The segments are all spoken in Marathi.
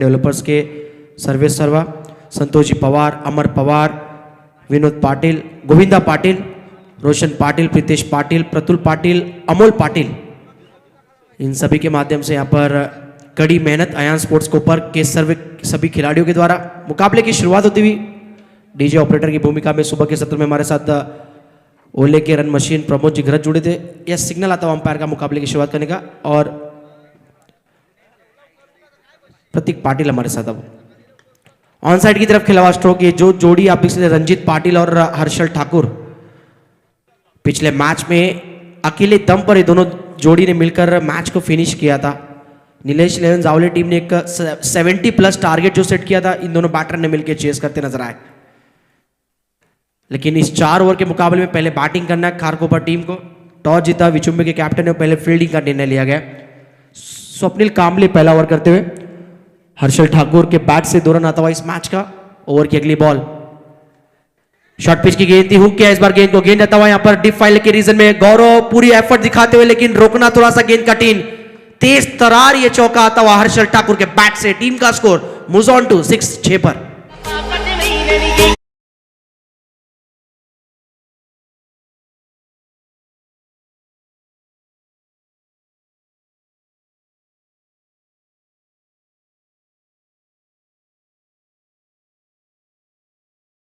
डेवलपर्स के सर्वेश सर्वा, संतोष जी पवार, अमर पवार, विनोद पाटिल, गोविंदा पाटिल, रोशन पाटिल, प्रीतेश पाटिल, प्रतुल पाटिल, अमोल पाटिल, इन सभी के माध्यम से यहाँ पर कड़ी मेहनत अयान स्पोर्ट्स कोपर के सभी खिलाड़ियों के द्वारा मुकाबले की शुरुआत होती हुई डीजे ऑपरेटर की भूमिका में सुबह के सत्र में हमारे साथ ओले के रन मशीन प्रमोद जी घरत जुड़े थे। यह सिग्नल आता हुआ अंपायर का मुकाबले की शुरुआत करने का, और प्रतीक पाटिल हमारे साथ अब ऑन साइड की तरफ खिलावा स्ट्रोक। ये जो जोड़ी आप देख सकते हैं रंजीत पाटिल और हर्षल ठाकुर, पिछले मैच में अकेले दम पर ये दोनों जोड़ी ने मिलकर मैच को फिनिश किया था। नीलेश 11 जावले टीम ने एक 70+ टारगेट जो सेट किया था, इन दोनों बैटर ने मिलकर चेस करते नजर आए। लेकिन इस 4 ओवर के मुकाबले में पहले बैटिंग करना है खारकोपर टीम को। टॉस जीता विचुम्बे के कैप्टन ने पहले फील्डिंग का निर्णय लिया गया। स्वप्निल कामले पहला ओवर करते हुए, हर्षल ठाकुर के बैट से 2 रन आता हुआ इस मैच का। ओवर की अगली बॉल शॉर्ट पिच की गेंद थी, हुक किया इस बार गेंद को, गेंद आता हुआ यहां पर डीप फाइल के रीजन में गौरव पूरी एफर्ट दिखाते हुए, लेकिन रोकना थोड़ा सा गेंद कठिन। तेज तरार ये चौका आता हुआ हर्षल ठाकुर के बैट से। टीम का स्कोर मूव्स ऑन टू 6 पर।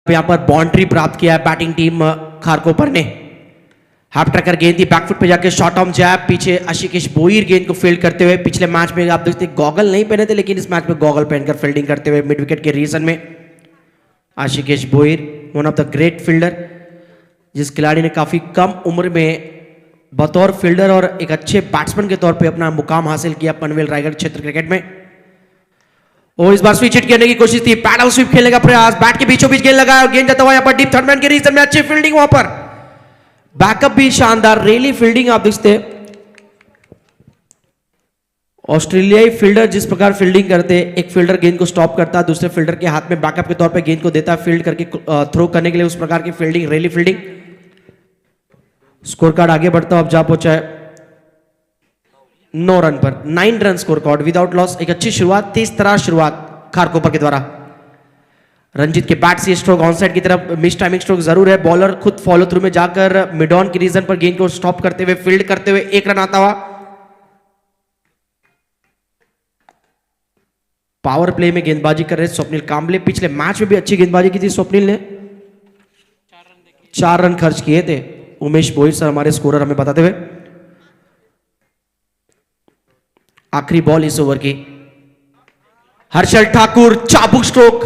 यहां पर बाउंड्री प्राप्त किया है बैटिंग टीम खारकोपर ने। हाफ ट्रैकर गेंद थी, बैकफुट पे जाके शॉर्ट ऑन जैब, पीछे आशिकेश बोईर गेंद को फील्ड करते हुए। पिछले मैच में आप देखते गॉगल नहीं पहने थे, लेकिन इस मैच में गॉगल पहनकर फील्डिंग करते हुए मिड विकेट के रीजन में Ashikesh Boir, one of the great fielder, जिस खिलाड़ी ने काफी कम उम्र में बतौर फील्डर और एक अच्छे बैट्समैन के तौर पर अपना मुकाम हासिल किया पनवेल रायगढ़ क्षेत्र क्रिकेट में। और इस बार स्विच हिट करने की कोशिश थी, पैडल स्वीप खेलने का प्रयास, बैट के बीचों बीच गेंद लगाया और गेंद जाता हुआ यहां पर डीप थर्ड मैन के रीजन में। अच्छी फील्डिंग वहां पर, बैकअप भी शानदार, रेली फील्डिंग आप देखते। ऑस्ट्रेलियाई फील्डर जिस प्रकार फील्डिंग करते, एक फील्डर गेंद को स्टॉप करता है, दूसरे फील्डर के हाथ में बैकअप के तौर पे गेंद को देता है फील्ड करके थ्रो करने के लिए, उस प्रकार की फील्डिंग, रेली फील्डिंग। स्कोर कार्ड आगे बढ़ता अब जा पहुंचा है 9 रन पर, 9 run score card without loss. एक अच्छी शुरुआत, तेज तरार शुरुआत खारकोपर के द्वारा। रंजीत के बैट से स्ट्रोक ऑन साइड की तरफ, मिस टाइमिंग स्ट्रोक जरूर है। बॉलर खुद फॉलो थ्रू में जाकर मिड ऑन की रीजन पर गेंद को स्टॉप करते हुए, फील्ड करते हुए 1 रन आता हुआ। पावर प्ले में गेंदबाजी कर रहे स्वप्निल कामले। पिछले मैच में भी अच्छी गेंदबाजी की थी स्वप्निल ने, 4 रन खर्च किए थे। उमेश बोईर सर हमारे स्कोरर हमें बताते हुए। आखिरी बॉल इस ओवर की, हर्षल ठाकुर चाबुक स्ट्रोक,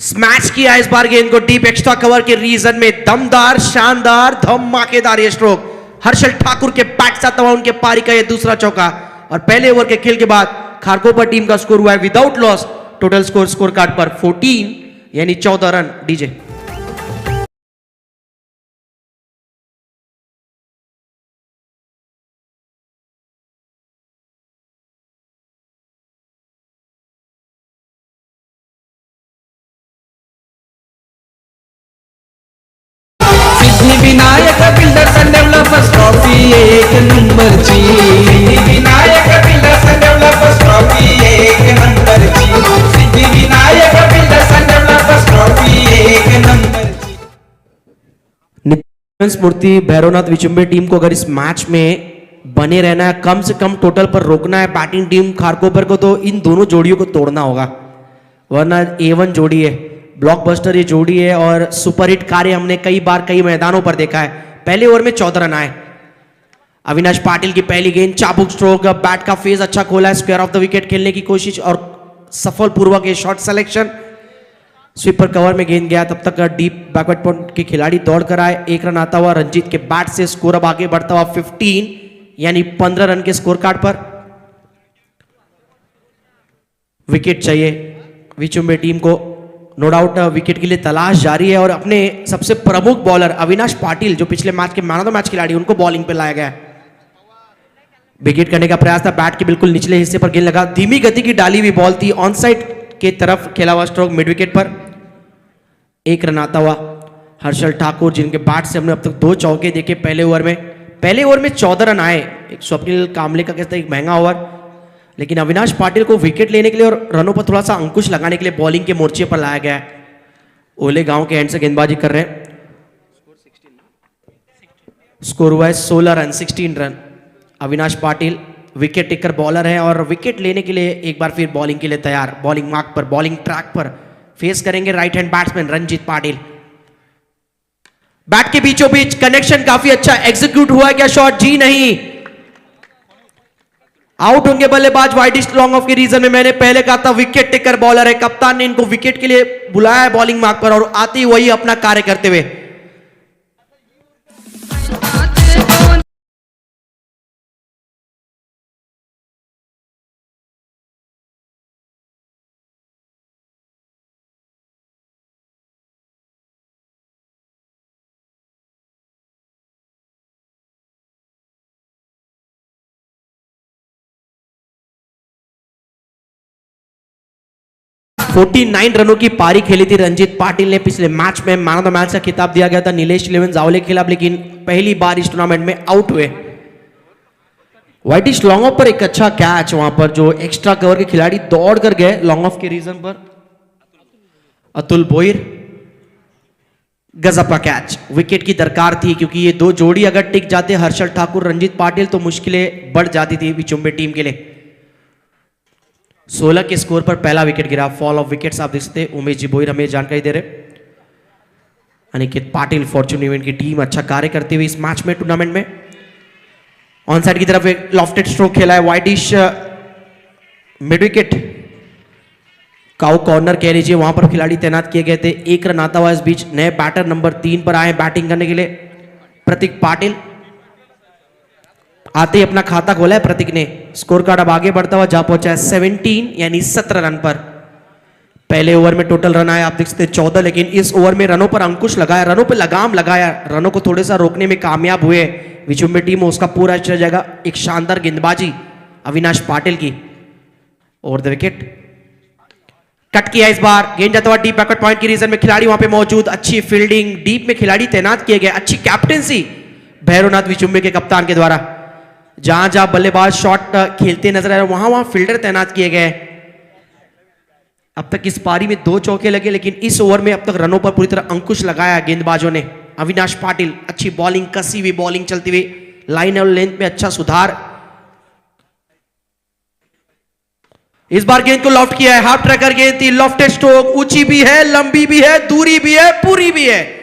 स्मैश किया इस बार गेंद को डीप एक्स्ट्रा कवर के रीजन में। दमदार, शानदार, धमाकेदार ये स्ट्रोक हर्षल ठाकुर के बैट से आता हुआ उनके पारी का ये दूसरा चौका। और पहले ओवर के खेल के बाद खारकोपर टीम का स्कोर हुआ है without loss. Total score card पर 14 यानी 14 run. DJ Vinayak builders and developers trophy एक नंबरची, Vinayak builders and developers trophy एक नंबरची, Vinayak builders and developers trophy एक नंबरची। नित्यानंद स्मृति भैरवनाथ विचुम्बे टीम को अगर इस मैच में बने रहना है, कम से कम टोटल पर रोकना है बैटिंग टीम खारकोपर को, तो इन दोनों जोड़ियों को तोड़ना होगा, वरना A1 जोड़ी है, ब्लॉकबस्टर ये जोड़ी है और सुपरहिट कार्य हमने कई बार कई मैदानों पर देखा है। पहले ओवर में 14 रन आए। अविनाश पाटिल की पहली गेंद, चाबुक स्ट्रोक, बैट का फेज अच्छा खोला है, स्क्वायर ऑफ द विकेट खेलने की कोशिश और सफल पूर्वक ये शॉट सिलेक्शन। स्वीपर कवर में गेंद गया, तब तक डीप बैकवर्ड पॉइंट के खिलाड़ी दौड़ कर आए। 1 रन आता हुआ रंजीत के बैट से। स्कोर अब आगे बढ़ता हुआ 15 यानी 15 रन के स्कोर कार्ड पर। विकेट चाहिए विचुम्बे टीम को, नो डाउट विकेट के लिए तलाश जारी है और अपने सबसे प्रमुख बॉलर अविनाश पाटिल जो पिछले match K man of the match खिलाड़ी, उनको बॉलिंग पे लाया गया। विकेट करने का प्रयास था, बैट के बिल्कुल निचले हिस्से पर गेंद लगा, धीमी गति की डाली हुई बॉल थी, ऑन साइड के तरफ खेला हुआ स्ट्रोक मिड विकेट पर। 1 रन आता हुआ हर्षल ठाकुर, जिनके बैट से हमने अब तक 2 चौके देखे पहले ओवर में। पहले ओवर में 14 रन आए। एक स्वप्निल कामले का कहता है एक महंगा ओवर, लेकिन अविनाश पाटिल को विकेट लेने के लिए और रनों पर थोड़ा सा अंकुश लगाने के लिए बॉलिंग के मोर्चे पर लाया गया है। ओले गांव के एंड से गेंदबाजी कर रहे हैं। स्कोर हुआ है 16 run, 16 run. Avinash Patil wicket taker bowler है और विकेट लेने के लिए एक बार फिर बॉलिंग के लिए तैयार। बॉलिंग मार्क पर, बॉलिंग ट्रैक पर फेस करेंगे right hand batsman Ranjeet Patil. Bat के बीचों बीच कनेक्शन काफी अच्छा एग्जीक्यूट हुआ। क्या शॉट? जी नहीं, आउट होंगे बल्लेबाज वाइडिश लॉन्ग ऑफ के रीजन में। मैंने पहले कहा था विकेट टेकर बॉलर है, कप्तान ने इनको विकेट के लिए बुलाया है बॉलिंग मार्क पर और आते ही वही अपना कार्य करते हुए। फोर्टी 49 रनों की पारी खेली थी रंजीत पाटिल ने पिछले मैच में। मैन ऑफ द मैच का खिताब दिया गया था नीलेश 11 जावले के खिलाफ, लेकिन पहली बार इस टूर्नामेंट में आउट हुए। वाइटिश लॉन्ग ऑफ पर एक अच्छा कैच, वहां पर जो एक्स्ट्रा कवर के खिलाड़ी दौड़ कर गए लॉन्ग ऑफ के रीजन पर। अतुल बोईर, गजब का कैच। विकेट की दरकार थी क्योंकि ये दो जोड़ी अगर टिक जाते हर्षल ठाकुर रंजीत पाटिल तो मुश्किलें बढ़ जाती थी विचुम्बे टीम के लिए। 16 के स्कोर पर पहला विकेट गिरा। फॉल ऑफ विकेट्स आप देख सकते हैं। उमेश जी बोईर हमें जानकारी दे रहे। अनिकेत पाटिल फॉर्च्यून इवेंट की टीम अच्छा कार्य करते हुए इस मैच में, टूर्नामेंट में। ऑन साइड की तरफ एक लॉफ्टेड स्ट्रोक खेला है widish mid wicket, cow corner कह लीजिए, वहां पर खिलाड़ी तैनात किए गए थे। एक रन आता हुआ इस बीच नए बैटर नंबर 3 पर आए बैटिंग करने के लिए प्रतीक पाटिल। आते ही अपना खाता खोला है प्रतीक ने। स्कोर कार्ड अब आगे बढ़ता हुआ जा पहुंचा है 17 यानी 17 रन पर। पहले ओवर में टोटल रन आए आप देख सकते 14, लेकिन इस ओवर में रनों पर अंकुश लगाया, रनों पर लगाम लगाया, रनों को थोड़े सा रोकने में कामयाब हुए विचुम्बे टीम। उसका पूरा चल जाएगा। एक शानदार गेंदबाजी अविनाश पाटिल की। ओवर द विकेट कट किया इस बार। गेंद जाता हुआ डीप बैकवर्ड पॉइंट की रीजन में, खिलाड़ी वहां पे मौजूद। अच्छी फील्डिंग, डीप में खिलाड़ी तैनात किए गए। अच्छी कैप्टेंसी भैरवनाथ विचुम्बे के कप्तान के द्वारा। जहां जहां बल्लेबाज शॉट खेलते नजर आ रहे वहां वहां फील्डर तैनात किए गए। अब तक इस पारी में 2 चौके लगे, लेकिन इस ओवर में अब तक रनों पर पूरी तरह अंकुश लगाया गेंदबाजों ने। अविनाश पाटिल अच्छी बॉलिंग, कसी हुई बॉलिंग चलती हुई, लाइन और लेंथ में अच्छा सुधार। इस बार गेंद को लॉफ्ट किया है। हाफ ट्रैकर गेंद थी, लॉफ्टेड स्ट्रोक, ऊंची भी है, लंबी भी है, दूरी भी है, पूरी भी है।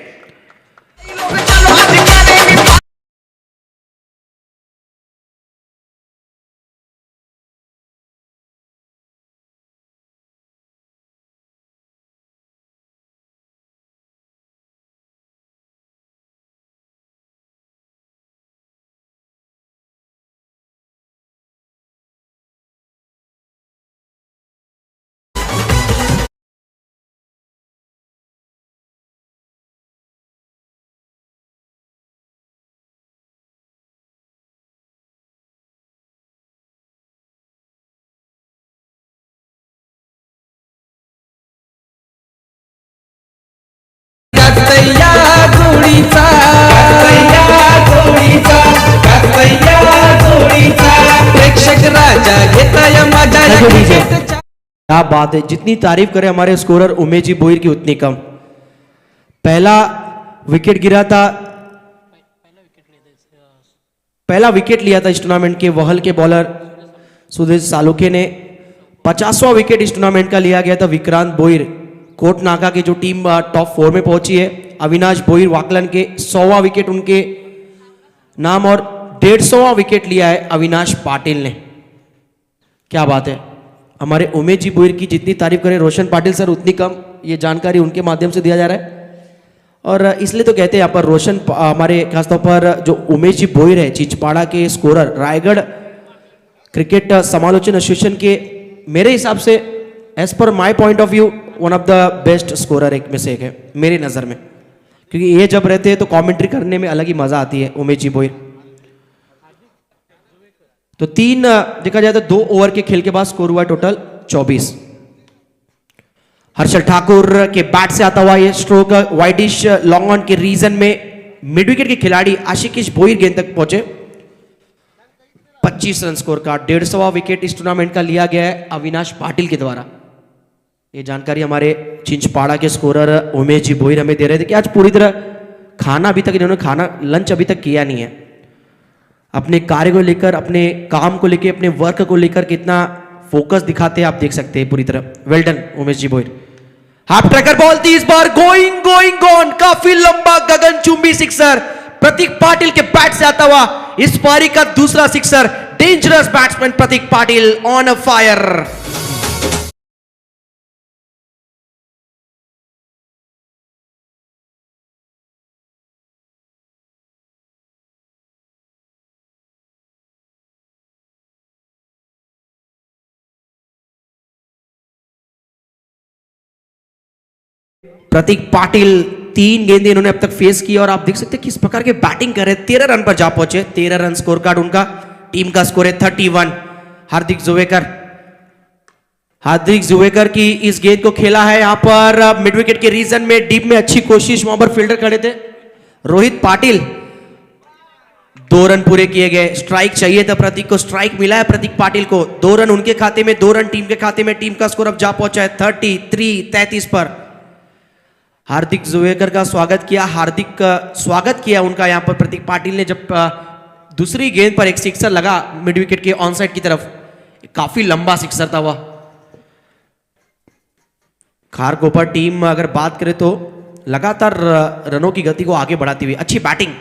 प्रेक्षक राजा घेता माझ्या। क्या बात है, जितनी तारीफ करें हमारे स्कोरर उमेश जी बोईर की उतनी कम। पहला विकेट गिरा था, पहला विकेट लिया था इस टूर्नामेंट के वहल के बॉलर सुदेश सालुके ने। 50वां विकेट इस टूर्नामेंट का लिया गया था विक्रांत बोईर, कोट नाका की जो टीम टॉप 4 में पहुंची है। अविनाश बोईर वाकलन के 100वां विकेट उनके नाम और 150वां विकेट लिया है अविनाश पाटिल ने। क्या बात है, हमारे उमेश जी बोईर की जितनी तारीफ करें रोशन पाटिल सर उतनी कम। ये जानकारी उनके माध्यम से दिया जा रहा है और इसलिए तो कहते हैं यहाँ पर रोशन हमारे खासतौर पर जो उमेश जी बोईर है चिचपाड़ा के स्कोरर, रायगढ़ क्रिकेट समालोचन एसोसिएशन के मेरे हिसाब से as per my point of view one of the best scorer एक में से एक है मेरी नज़र में, क्योंकि ये जब रहते हैं तो कमेंट्री करने में अलग ही मजा आती है। उमेश जी बोईर तो 3 देखा जाए तो 2 ओवर के खेल के बाद स्कोर हुआ टोटल 24। हर्षल ठाकुर के बैट से आता हुआ ये स्ट्रोक वाइडिश लॉन्ग ऑन के रीजन में मिड विकेट के खिलाड़ी आशिकीश बोईर गेंद तक पहुंचे। 25 रन स्कोर का 150वां विकेट इस टूर्नामेंट का लिया गया है अविनाश पाटिल के द्वारा। ये जानकारी हमारे चिंचपाड़ा के स्कोरर उमेश जी भोईर हमें दे रहे थे कि आज पूरी तरह खाना अभी तक इन्होंने लंच अभी तक किया नहीं है। अपने कार्य को लेकर, अपने काम को लेकर, अपने वर्क को लेकर कितना फोकस दिखाते हैं आप देख सकते हैं पूरी तरह। Well done Umesh ji Bhoir. Half tracker ball थी इस बार, गोइंग गोइंग गॉन, काफी लंबा गगनचुंबी सिक्सर प्रतीक पाटिल के बैट से आता हुआ इस पारी का दूसरा sixer. Dangerous batsman Pratik Patil on a fire. Pratik Patil 3 गेंदें इन्होंने अब तक फेस की और आप देख सकते हैं किस प्रकार के बैटिंग कर रहे हैं। 13 रन पर जा पहुंचे, 13 रन स्कोर कार्ड उनका। टीम का स्कोर है 31। हार्दिक जुवेकर की इस गेंद को खेला है यहां पर मिड विकेट के रीजन में, डीप में अच्छी कोशिश, वहां पर फील्डर खड़े थे रोहित पाटिल। 2 रन पूरे किए गए। स्ट्राइक चाहिए था प्रतीक को, स्ट्राइक मिला है प्रतीक पाटिल को। 2 रन उनके खाते में, 2 रन टीम के खाते में। टीम का स्कोर अब जा पहुंचा है 33 पर। हार्दिक जुवेकर का स्वागत किया, हार्दिक का स्वागत किया उनका यहां पर प्रतीक पाटिल ने जब दूसरी गेंद पर एक सिक्सर लगा mid wicket K on side की तरफ। काफी लंबा सिक्सर था वह। खारकोपर टीम अगर बात करें तो लगातार रनों की गति को आगे बढ़ाती हुई अच्छी बैटिंग।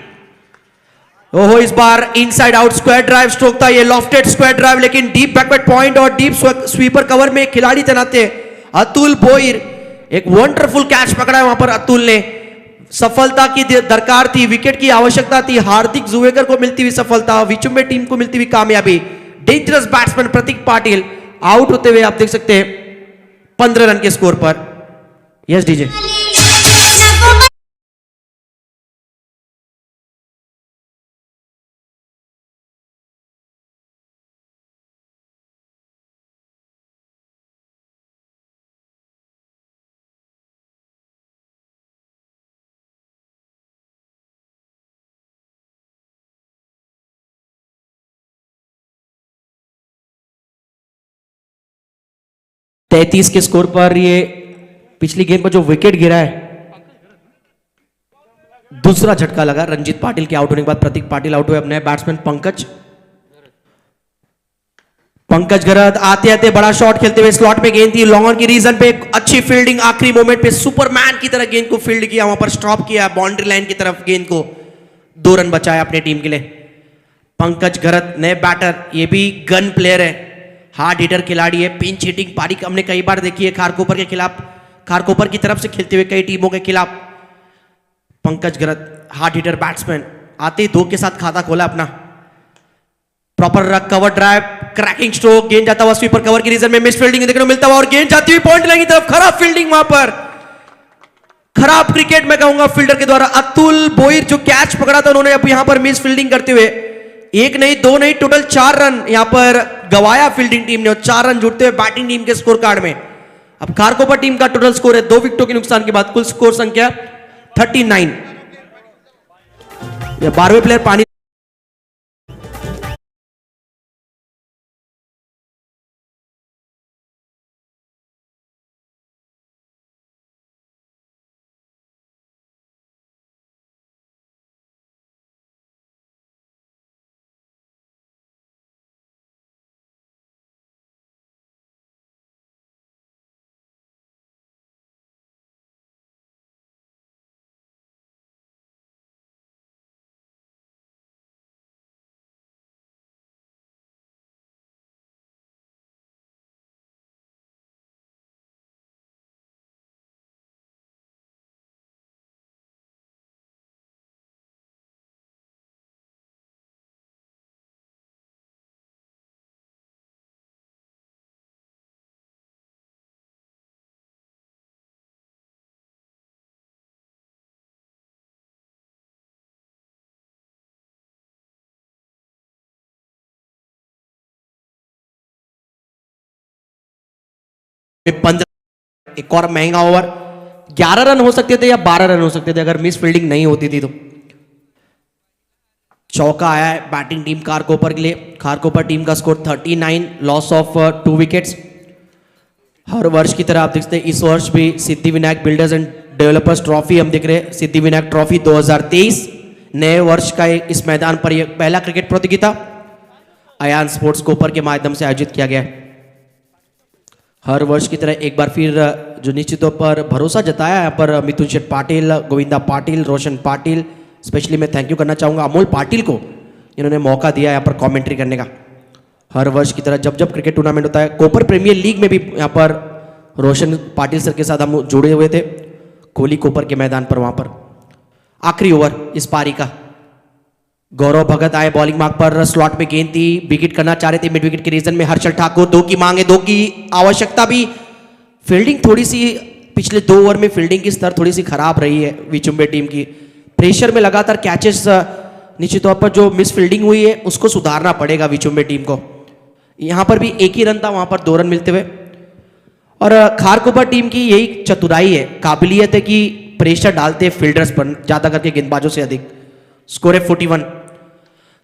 ओहो, इस बार inside out square drive stroke था ये, लॉफ्टेड स्क्वायर ड्राइव, लेकिन डीप बैकवर्ड पॉइंट और डीप स्वीपर कवर में खिलाड़ी तैनात थे अतुल भोईर। एक वंडरफुल कैच पकड़ा है वहां पर अतुल ने। सफलता की दरकार थी, विकेट की आवश्यकता थी। हार्दिक जुवेकर को मिलती हुई सफलता, विचुम्बे टीम को मिलती हुई कामयाबी। Dangerous batsman Pratik Patil out होते हुए आप देख सकते हैं 15 रन के स्कोर पर। Yes DJ. तैतीस के स्कोर पर ये पिछली गेंद पर जो विकेट गिरा है, दूसरा झटका लगा रंजीत पाटिल के आउट होने के बाद। प्रतीक पाटिल आउट हुए। अपने बैट्समैन पंकज घरत आते आते बड़ा शॉट खेलते हुए स्लॉट में गेंद थी, लॉन्ग ऑन की रीजन पे अच्छी फील्डिंग, आखिरी मोमेंट पे सुपरमैन की तरह गेंद को फील्ड किया, वहां पर स्टॉप किया बाउंड्री लाइन की तरफ गेंद को। 2 रन बचाया अपने टीम के लिए। पंकज घरत नए बैटर, ये भी गन प्लेयर है, हार्ड हिटर खिलाड़ी है। पिंच हिटिंग पारी हमने कई बार देखी है खारकोपर के खिलाफ, खारकोपर की तरफ से खेलते हुए कई टीमों के खिलाफ। Pankaj Gharat hard hitter batsman, आते ही 2 के साथ खाता खोला अपना। Proper cover drive, cracking stroke, गेंद जाता हुआ स्वीपर कवर की रीजन में, मिस फील्डिंग देखने को मिलता हुआ और गेंद जाती हुई पॉइंट लाइन की तरफ। खराब फील्डिंग वहां पर, खराब क्रिकेट में कहूंगा फील्डर के द्वारा। अतुल भोईर जो कैच पकड़ा था उन्होंने अब यहां पर मिस फील्डिंग करते हुए 1 नहीं 2 नहीं टोटल 4 रन यहां पर गवाया फील्डिंग टीम ने और 4 रन जुटते हुए बैटिंग टीम के स्कोर कार्ड में। अब खारकोपर टीम का टोटल स्कोर है 2 विकेटों के नुकसान के बाद कुल स्कोर संख्या 39। 12वें प्लेयर पानी में 15, एक और महंगा ओवर। 11 रन हो सकते थे या 12 रन हो सकते थे अगर मिस फील्डिंग नहीं होती थी तो। चौका आया है बैटिंग टीम खारकोपर के लिए। खारकोपर टीम का स्कोर 39, लॉस ऑफ 2 विकेट्स। हर वर्ष की तरह आप देखते हैं इस वर्ष भी Siddhivinayak builders and developers trophy हम देख रहे हैं। सिद्धिविनायक ट्रॉफी 2023 नए वर्ष का इस मैदान पर यह पहला क्रिकेट प्रतियोगिता अयान स्पोर्ट्स कोपर के माध्यम से आयोजित किया गया है। हर वर्ष की तरह एक बार फिर जो निश्चित तौर पर भरोसा जताया यहाँ पर मिथुन शेठ पाटिल, गोविंदा पाटिल, रोशन पाटिल, स्पेशली मैं थैंक यू करना चाहूँगा अमोल पाटिल को, इन्होंने मौका दिया यहाँ पर कमेंट्री करने का। हर वर्ष की तरह जब जब क्रिकेट टूर्नामेंट होता है, कोपर प्रीमियर लीग में भी यहाँ पर रोशन पाटिल सर के साथ हम जुड़े हुए थे कोहली कोपर के मैदान पर। वहाँ पर आखिरी ओवर इस पारी का, गौरव भगत आए बॉलिंग मार्क पर, स्लॉट में गेंद थी, विकेट करना चाह रहे थे मिड विकेट के रीजन में हर्षल ठाकुर, 2 की मांगे, 2 की आवश्यकता भी। फील्डिंग थोड़ी सी पिछले 2 ओवर में फील्डिंग की स्तर थोड़ी सी खराब रही है विचुम्बे टीम की। प्रेशर में लगातार कैचेस, निश्चित तौर पर जो मिस फील्डिंग हुई है उसको सुधारना पड़ेगा विचुम्बे टीम को। यहाँ पर भी एक ही रन था, वहां पर 2 रन मिलते हुए। और खारकोपर टीम की यही चतुराई है, काबिलियत है कि प्रेशर डालते हैं फील्डर्स पर ज्यादा करके गेंदबाजों से अधिक। स्कोर है 41।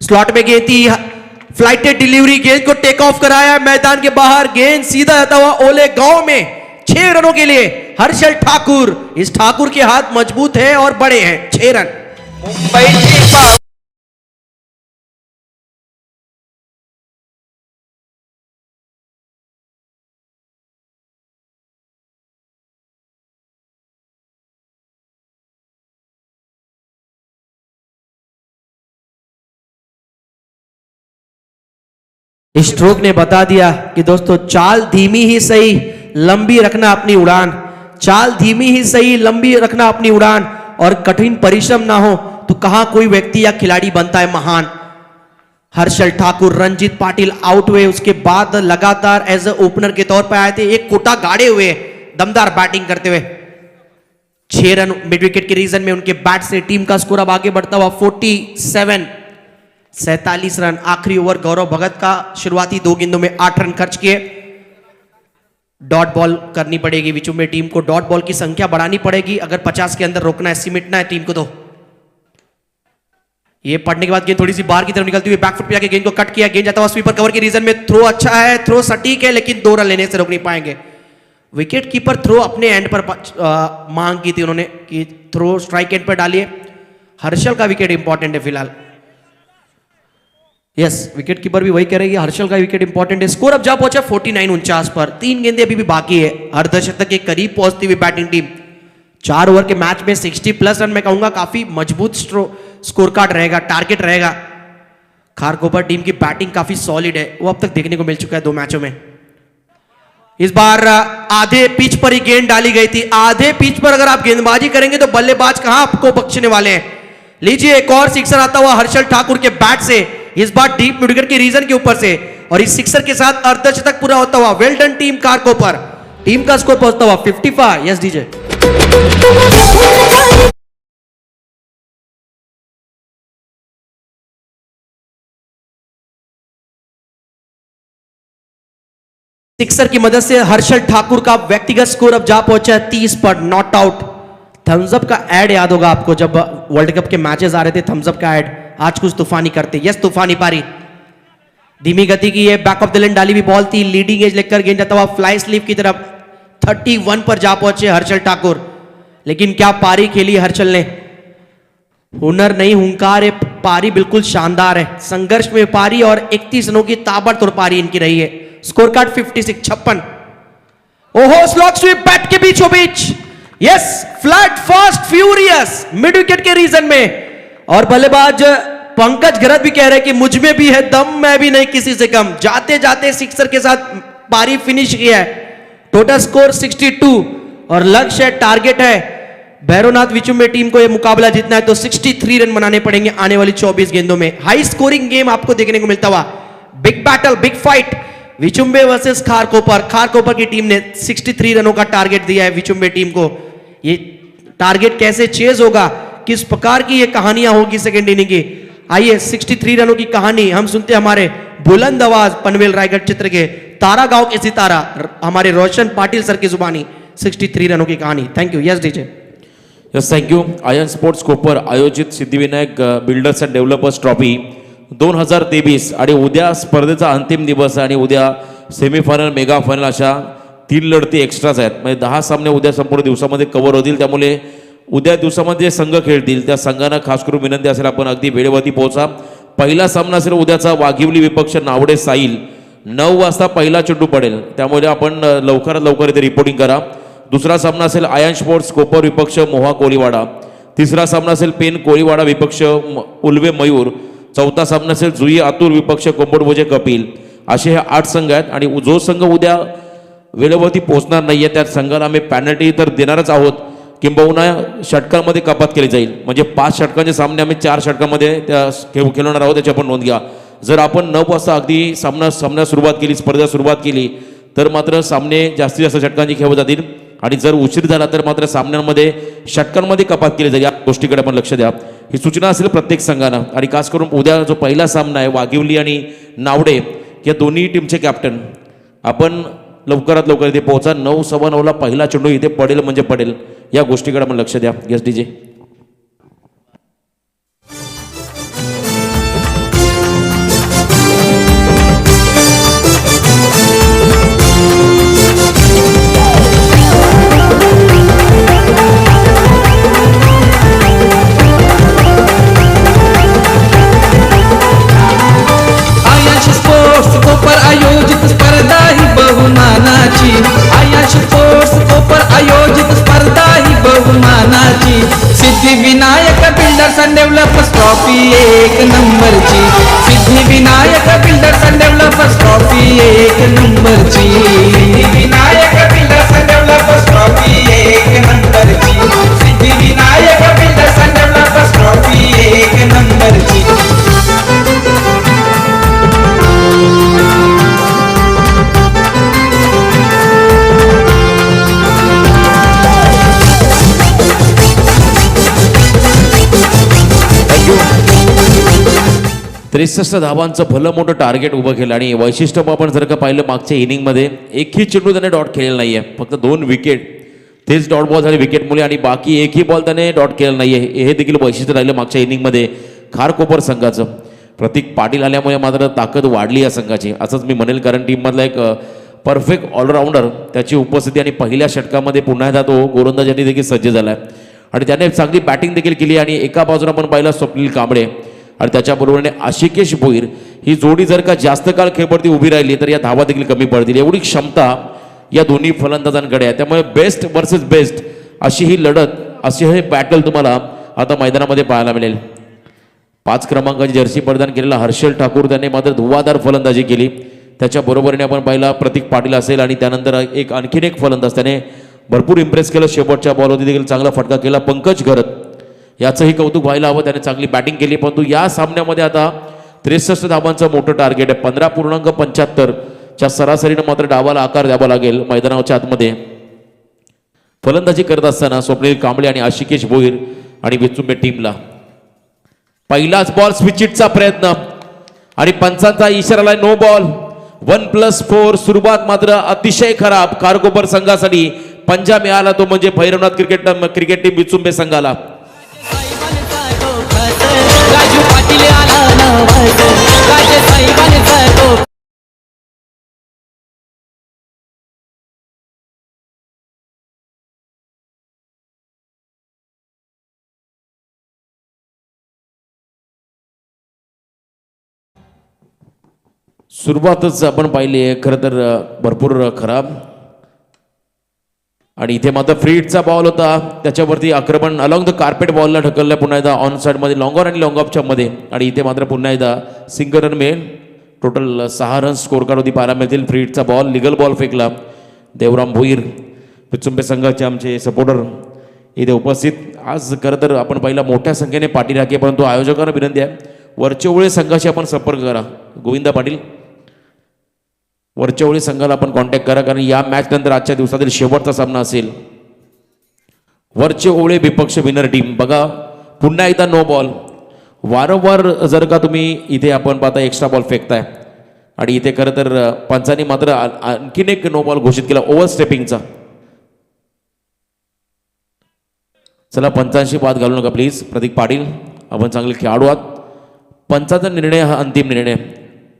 स्लॉट में गेंद थी, फ्लाइटेड डिलीवरी, गेंद को टेक ऑफ कराया मैदान के बाहर, गेंद सीधा जाता हुआ ओले गांव में 6 रनों के लिए हर्षल ठाकुर। इस ठाकुर के हाथ मजबूत है और बड़े हैं। 6 रन। मुंबईची स्ट्रोक ने बता दिया कि दोस्तों चाल धीमी ही सही, लंबी रखना अपनी उड़ान। चाल धीमी ही सही, लंबी रखना अपनी उड़ान, और कठिन परिश्रम ना हो तो कहां कोई व्यक्ति या खिलाड़ी बनता है महान। हर्षल ठाकुर, रंजीत पाटिल आउट हुए, उसके बाद लगातार एज ए ओपनर के तौर पर आए थे, एक कोटा गाड़े हुए दमदार बैटिंग करते हुए। 6 रन मिड विकेट के रीजन में उनके बैट से टीम का स्कोर अब आगे बढ़ता हुआ 47 रन। आखिरी ओवर गौरव भगत का, शुरुआती 2 गेंदों में 8 रन खर्च किए। डॉट बॉल करनी पड़ेगी विचुम्बे टीम को, डॉट बॉल की संख्या बढ़ानी पड़ेगी अगर 50 के अंदर रोकना है, सिमटना है टीम को। तो ये पढ़ने के बाद गेंद थोड़ी सी बाहर की तरफ निकलती हुई बैकफुट पे जाके गेंद को कट किया, गेंद जाता हुआ स्वीपर कवर के रीजन में। थ्रो अच्छा है, थ्रो सटीक है, लेकिन 2 रन लेने से रोक नहीं पाएंगे। विकेट कीपर थ्रो अपने एंड पर मांग की थी उन्होंने कि थ्रो स्ट्राइक एंड पर डालिए। हर्षल का विकेट इंपॉर्टेंट है फिलहाल। यस, विकेट कीपर भी वही कह रही है, हर्षल का विकेट इंपॉर्टेंट है। स्कोर अब जा पहुंचा 49-49 पर। 3 गेंदें अभी भी बाकी है, अर्धशतक के करीब पहुंचती हुई बैटिंग टीम। 4 ओवर के मैच में 60+ रन मैं कहूंगा काफी मजबूत स्कोर कार्ड रहेगा, टारगेट रहेगा। खारकोपर टीम की बैटिंग काफी सॉलिड है, वो अब तक देखने को मिल चुका है 2 मैचों में। इस बार आधे पिच पर ही गेंद डाली गई थी। आधे पिच पर अगर आप गेंदबाजी करेंगे तो बल्लेबाज कहां आपको बख्शने वाले हैं। लीजिए एक और सिक्सर आता हुआ हर्षल ठाकुर के बैट से, इस बार डीप मिड विकेट के रीजन के ऊपर से, और इस सिक्सर के साथ अर्धशतक पूरा होता हुआ। वेल डन टीम खारकोपर। टीम का स्कोर पहुंचता हुआ 55। Yes DJ. सिक्सर की मदद से हर्षल ठाकुर का व्यक्तिगत स्कोर अब जा पहुंचा है 30 पर। Not out. थम्सअप का एड याद होगा आपको, जब वर्ल्ड कप के मैचेस आ रहे थे, थम्सअप का एड, आज कुछ तूफानी करते। यस, तूफानी पारी, धीमी गति की, ये बैक ऑफ द लाइन डाली हुई बॉल थी, लीडिंग एज लेकर गेंद जाता हुआ फ्लाई स्लीप की तरफ। 31 पर जा पहुंचे हर्षल ठाकुर। लेकिन क्या पारी खेली हर्षल ने, हुनर नहीं हुंकार है, पारी बिल्कुल शानदार है। संघर्ष में पारी और 31 रनों की ताबड़तोड़ पारी इनकी रही है। Score card 56। ओहो, स्लॉग स्वीप बैट के बीचों बीच। Yes, flat fast furious mid wicket के रीजन में, और बल्लेबाज पंकज गरत भी कह रहे हैं कि मुझ में भी है दम, मैं भी नहीं किसी से कम। जाते जाते सिक्सर के साथ पारी फिनिश किया है। टोटल स्कोर 62 और लक्ष्य है, टारगेट है भैरवनाथ विचुम्बे टीम को यह मुकाबला जीतना है तो 63 रन बनाने पड़ेंगे आने वाली 24 गेंदों में। हाई स्कोरिंग गेम आपको देखने को मिलता हुआ, big battle, big fight, Vichumbe versus Kharkopar. Kharkopar की टीम ने 63 रनों का टारगेट दिया है विचुम्बे टीम को। ये टारगेट कैसे चेज होगा, किस प्रकार की ये कहानियां होगी सेकेंड इनिंग की, आइए 63 रनों की कहानी हम सुनते हैं हमारे बुलंद आवाज पनवेल रायगढ़ क्षेत्र के तारा गांव के सितारा हमारे रोशन पाटिल सर की जुबानी। 63 रनों की कहानी। Thank you. Yes DJ. Yes thank you. आयन स्पोर्ट्स कोपर आयोजित Siddhivinayak builders and developers trophy 2023 आणि उद्या स्पर्धेचा अंतिम दिवस आहे आणि उद्या सेमीफायनल मेगा फायनल अशा 3 लढती एक्स्ट्राच आहेत. म्हणजे 10 सामने उद्या संपूर्ण दिवसामध्ये कव्हर होतील. त्यामुळे उद्या दिवसामध्ये जे संघ खेळतील त्या संघांना खास करून विनंती असेल आपण अगदी वेळेवरती पोहोचा. पहिला सामना असेल उद्याचा वाघिवली विपक्ष नावडे साईल. 9 वाजता पहिला चेंडू पडेल, त्यामुळे आपण लवकरात लवकर इथे रिपोर्टिंग करा. दुसरा सामना असेल आयन स्पोर्ट्स कोपर विपक्ष मोहा कोळीवाडा. तिसरा सामना असेल पेन कोळीवाडा विपक्ष उल्वे मयूर. चौथा सामना असेल जुई आतूर विपक्ष कोंबडभोजे कपिल. असे हे 8 संघ आहेत आणि जो संघ उद्या वेळेवरती पोहोचणार नाही आहे त्या संघाला आम्ही पॅनल्टी तर देणारच आहोत, किंबहुना षटकांमध्ये कपात केली जाईल. म्हणजे 5 षटकांचे सामने आम्ही 4 षटकांमध्ये त्या खेळवणार आहोत, त्याची आपण नोंद घ्या. जर आपण 9 वाजता अगदी सामना सुरुवात केली, स्पर्धा सुरुवात केली तर मात्र सामने जास्तीत जास्त षटकांची खेळले जातील आणि जर उशीर झाला तर मात्र सामन्यांमध्ये षटकांमध्ये कपात केली जाईल. या गोष्टीकडे आपण लक्ष द्या. ही सूचना असेल प्रत्येक संघानं. आणि खास करून उद्या जो पहिला सामना आहे वाघिवली आणि नावडे या दोन्ही टीमचे कॅप्टन आपण लवकरात लवकर इथे पोहोचा. 9:15 पहिला चेंडू इथे पडेल म्हणजे पडेल, या गोष्टीकडे आपण लक्ष द्या. S D J. आयश sports Kopar आयोजित स्पर्धा ही बहुमानाची. आयश स्पोर्ट्स कोपर आयोजित स्पर्धा ही बहुमानाची. Siddhivinayak builders and developers trophy 1 नंबरची. Siddhivinayak builders and developers trophy 1 नंबरची. Siddhivinayak builders and developers trophy 1 नंबरची. Siddhivinayak builders and developers trophy 1 नंबरची. थँक्यू. 63 धावांचं भलं मोठं टार्गेट उभं केलं आणि वैशिष्ट्य आपण जर का पाहिलं मागच्या इनिंगमध्ये एकही चेंडू त्याने डॉट केलेला नाही आहे. फक्त 2 विकेट तेच डॉट बॉल झाले विकेटमुळे आणि बाकी एकही बॉल त्याने डॉट केलेला नाही आहे. हे देखील वैशिष्ट्य राहिलं मागच्या इनिंगमध्ये खारकोपर संघाचं. प्रतीक पाटील आल्यामुळे मात्र ताकद वाढली या संघाची असंच मी म्हणेल, कारण टीममधला एक परफेक्ट ऑलराऊंडर त्याची उपस्थिती आणि पहिल्या षटकामध्ये पुन्हा एकदा तो गोलंदाजांनी देखील सज्ज झाला आहे आणि त्याने चांगली बॅटिंग देखील केली. आणि एका बाजूला आपण पाहिलं स्वप्नील कांबळे आणि त्याच्याबरोबरने आशिकेश भोईर. ही जोडी जर का जास्त काळ खेळपडती उभी राहिली तर या धावा देखील कमी पडतील. एवढी क्षमता या दोन्ही फलंदाजांकडे आहे. त्यामुळे बेस्ट वर्सेस बेस्ट अशी ही लढत, अशी हे बॅटल तुम्हाला आता मैदानामध्ये पाहायला मिळेल. 5 क्रमांकाची जर्सी परिधान केलेला हर्षल ठाकूर त्याने मात्र धुवाधार फलंदाजी केली. त्याच्या बरोबरीने आपण पाहिला प्रतीक पाटील असेल आणि त्यानंतर आणखीन एक फलंदाज त्याने भरपूर इम्प्रेस केलं. शेवटच्या बॉलवरती देखील चांगला फटका केला पंकज घरत. याचंही कौतुक व्हायला हवं, त्याने चांगली बॅटिंग केली. परंतु या सामन्यामध्ये आता 63 धावांचं मोठं टार्गेट आहे. 15.75 च्या सरासरीनं मात्र डावाला आकार द्यावा लागेल मैदानाच्या आतमध्ये. फलंदाजी करत असताना स्वप्नील कांबळे आणि आशिकेश भोईर आणि विचुंबे टीमला पहिलाच बॉल स्विचिटचा प्रयत्न आणि पंचांचा इशाराला नो बॉल. 1+4 सुरुवात मात्र अतिशय खराब खारकोपर संघासाठी. पंजा मिळाला तो म्हणजे भैरवनाथ क्रिकेट टीम विचुंबे संघाला. राजू पाटील आला नवस राजे साहेबांचा तो. सुरुवातच आपण पाहिली आहे खरं तर भरपूर खराब. आणि इथे मात्र फ्री हिटचा बॉल होता, त्याच्यावरती आक्रमण अलॉंग द कार्पेट बॉलला ढकललं पुन्हा एकदा ऑन साईडमध्ये लॉंग ऑन आणि लॉंग ऑफच्या मध्ये. आणि इथे मात्र पुन्हा एकदा सिंगल रन मिळेल. टोटल 6 रन स्कोर कार्ड होती पाहायला मिळतील. फ्री हिटचा बॉल लिगल बॉल फेकला. देवराम भोईर विचुंबे संघाचे आमचे सपोर्टर इथे उपस्थित. आज खरं तर आपण पहिला मोठ्या संख्येने पाठी राखी, परंतु आयोजकांना विनंती आहे वरचेवळे संघाशी आपण संपर्क करा. गोविंदा पाटील वरचेवळे संघाला आपण कॉन्टॅक्ट करा, कारण या मॅच नंतर आजच्या दिवसातील शेवटचा सामना असेल. वरचेवळे विपक्ष विनर टीम. बघा पुन्हा एकदा नो बॉल. वारंवार जर का तुम्ही इथे आपण पाहता एक्स्ट्रा बॉल फेकताय आणि इथे खरं तर पंचांनी मात्र आणखीन एक नो बॉल घोषित केला ओव्हर स्टेपिंगचा. चला पंचांशी बाद घालू नका प्लीज. प्रतीक पाटील आपण चांगले खेळाडू आहात. पंचाचा निर्णय हा अंतिम निर्णय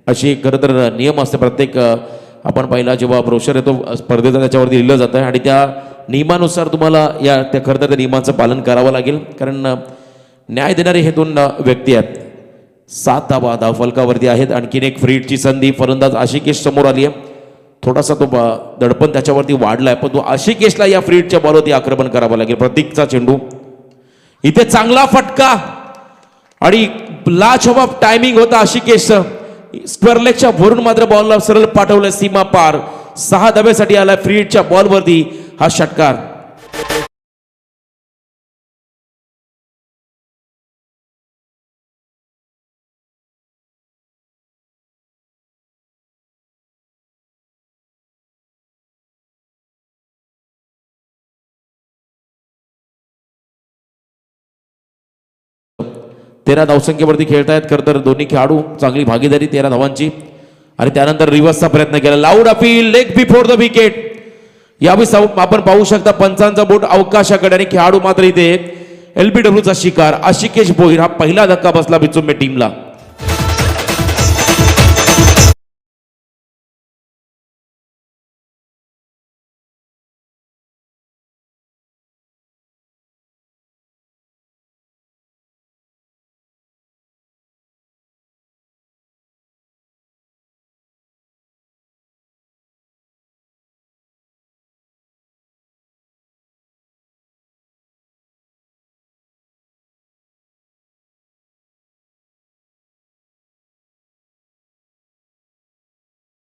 अशी खरं तर नियम असते प्रत्येक आपण पहिला जेव्हा ब्रोशर येतो स्पर्धेचा त्याच्यावरती लिहिलं जातं आहे आणि त्या नियमानुसार तुम्हाला या त्या खरं तर त्या नियमांचं पालन करावं लागेल. कारण न्याय देणारे हे दोन व्यक्ती आहेत. 7 धावा धावफलकावरती आहेत. आणखीन एक फ्री हिटची संधी फलंदाज आशिकेश समोर आली आहे. थोडासा तो दडपण त्याच्यावरती वाढला आहे पण तो आशिकेशला या फ्री हिटच्या बॉलवरती आक्रमण करावं लागेल. प्रतीकचा चेंडू इथे चांगला फटका आणि लाजवाब टायमिंग होता आशिकेशचं. स्क्वेअरलेगच्या भरून मात्र बॉलला सरळ पाठवलं सीमा पार. 6 धाब्यासाठी आला फ्री हिटच्या बॉलवरती हा षटकार. तेरा धावसंख्येवरती खेळतायत खरं तर दोन्ही खेळाडू. चांगली भागीदारी 13 धावांची आणि त्यानंतर रिव्हर्सचा प्रयत्न केला. Loud appeal leg before the wicket. यावेळी आपण पाहू शकता पंचांचा बोट अवकाशाकडे आणि खेळाडू मात्र इथे LBWचा शिकार आशिकेश भोईर. हा पहिला धक्का बसला बिचुंबे टीमला.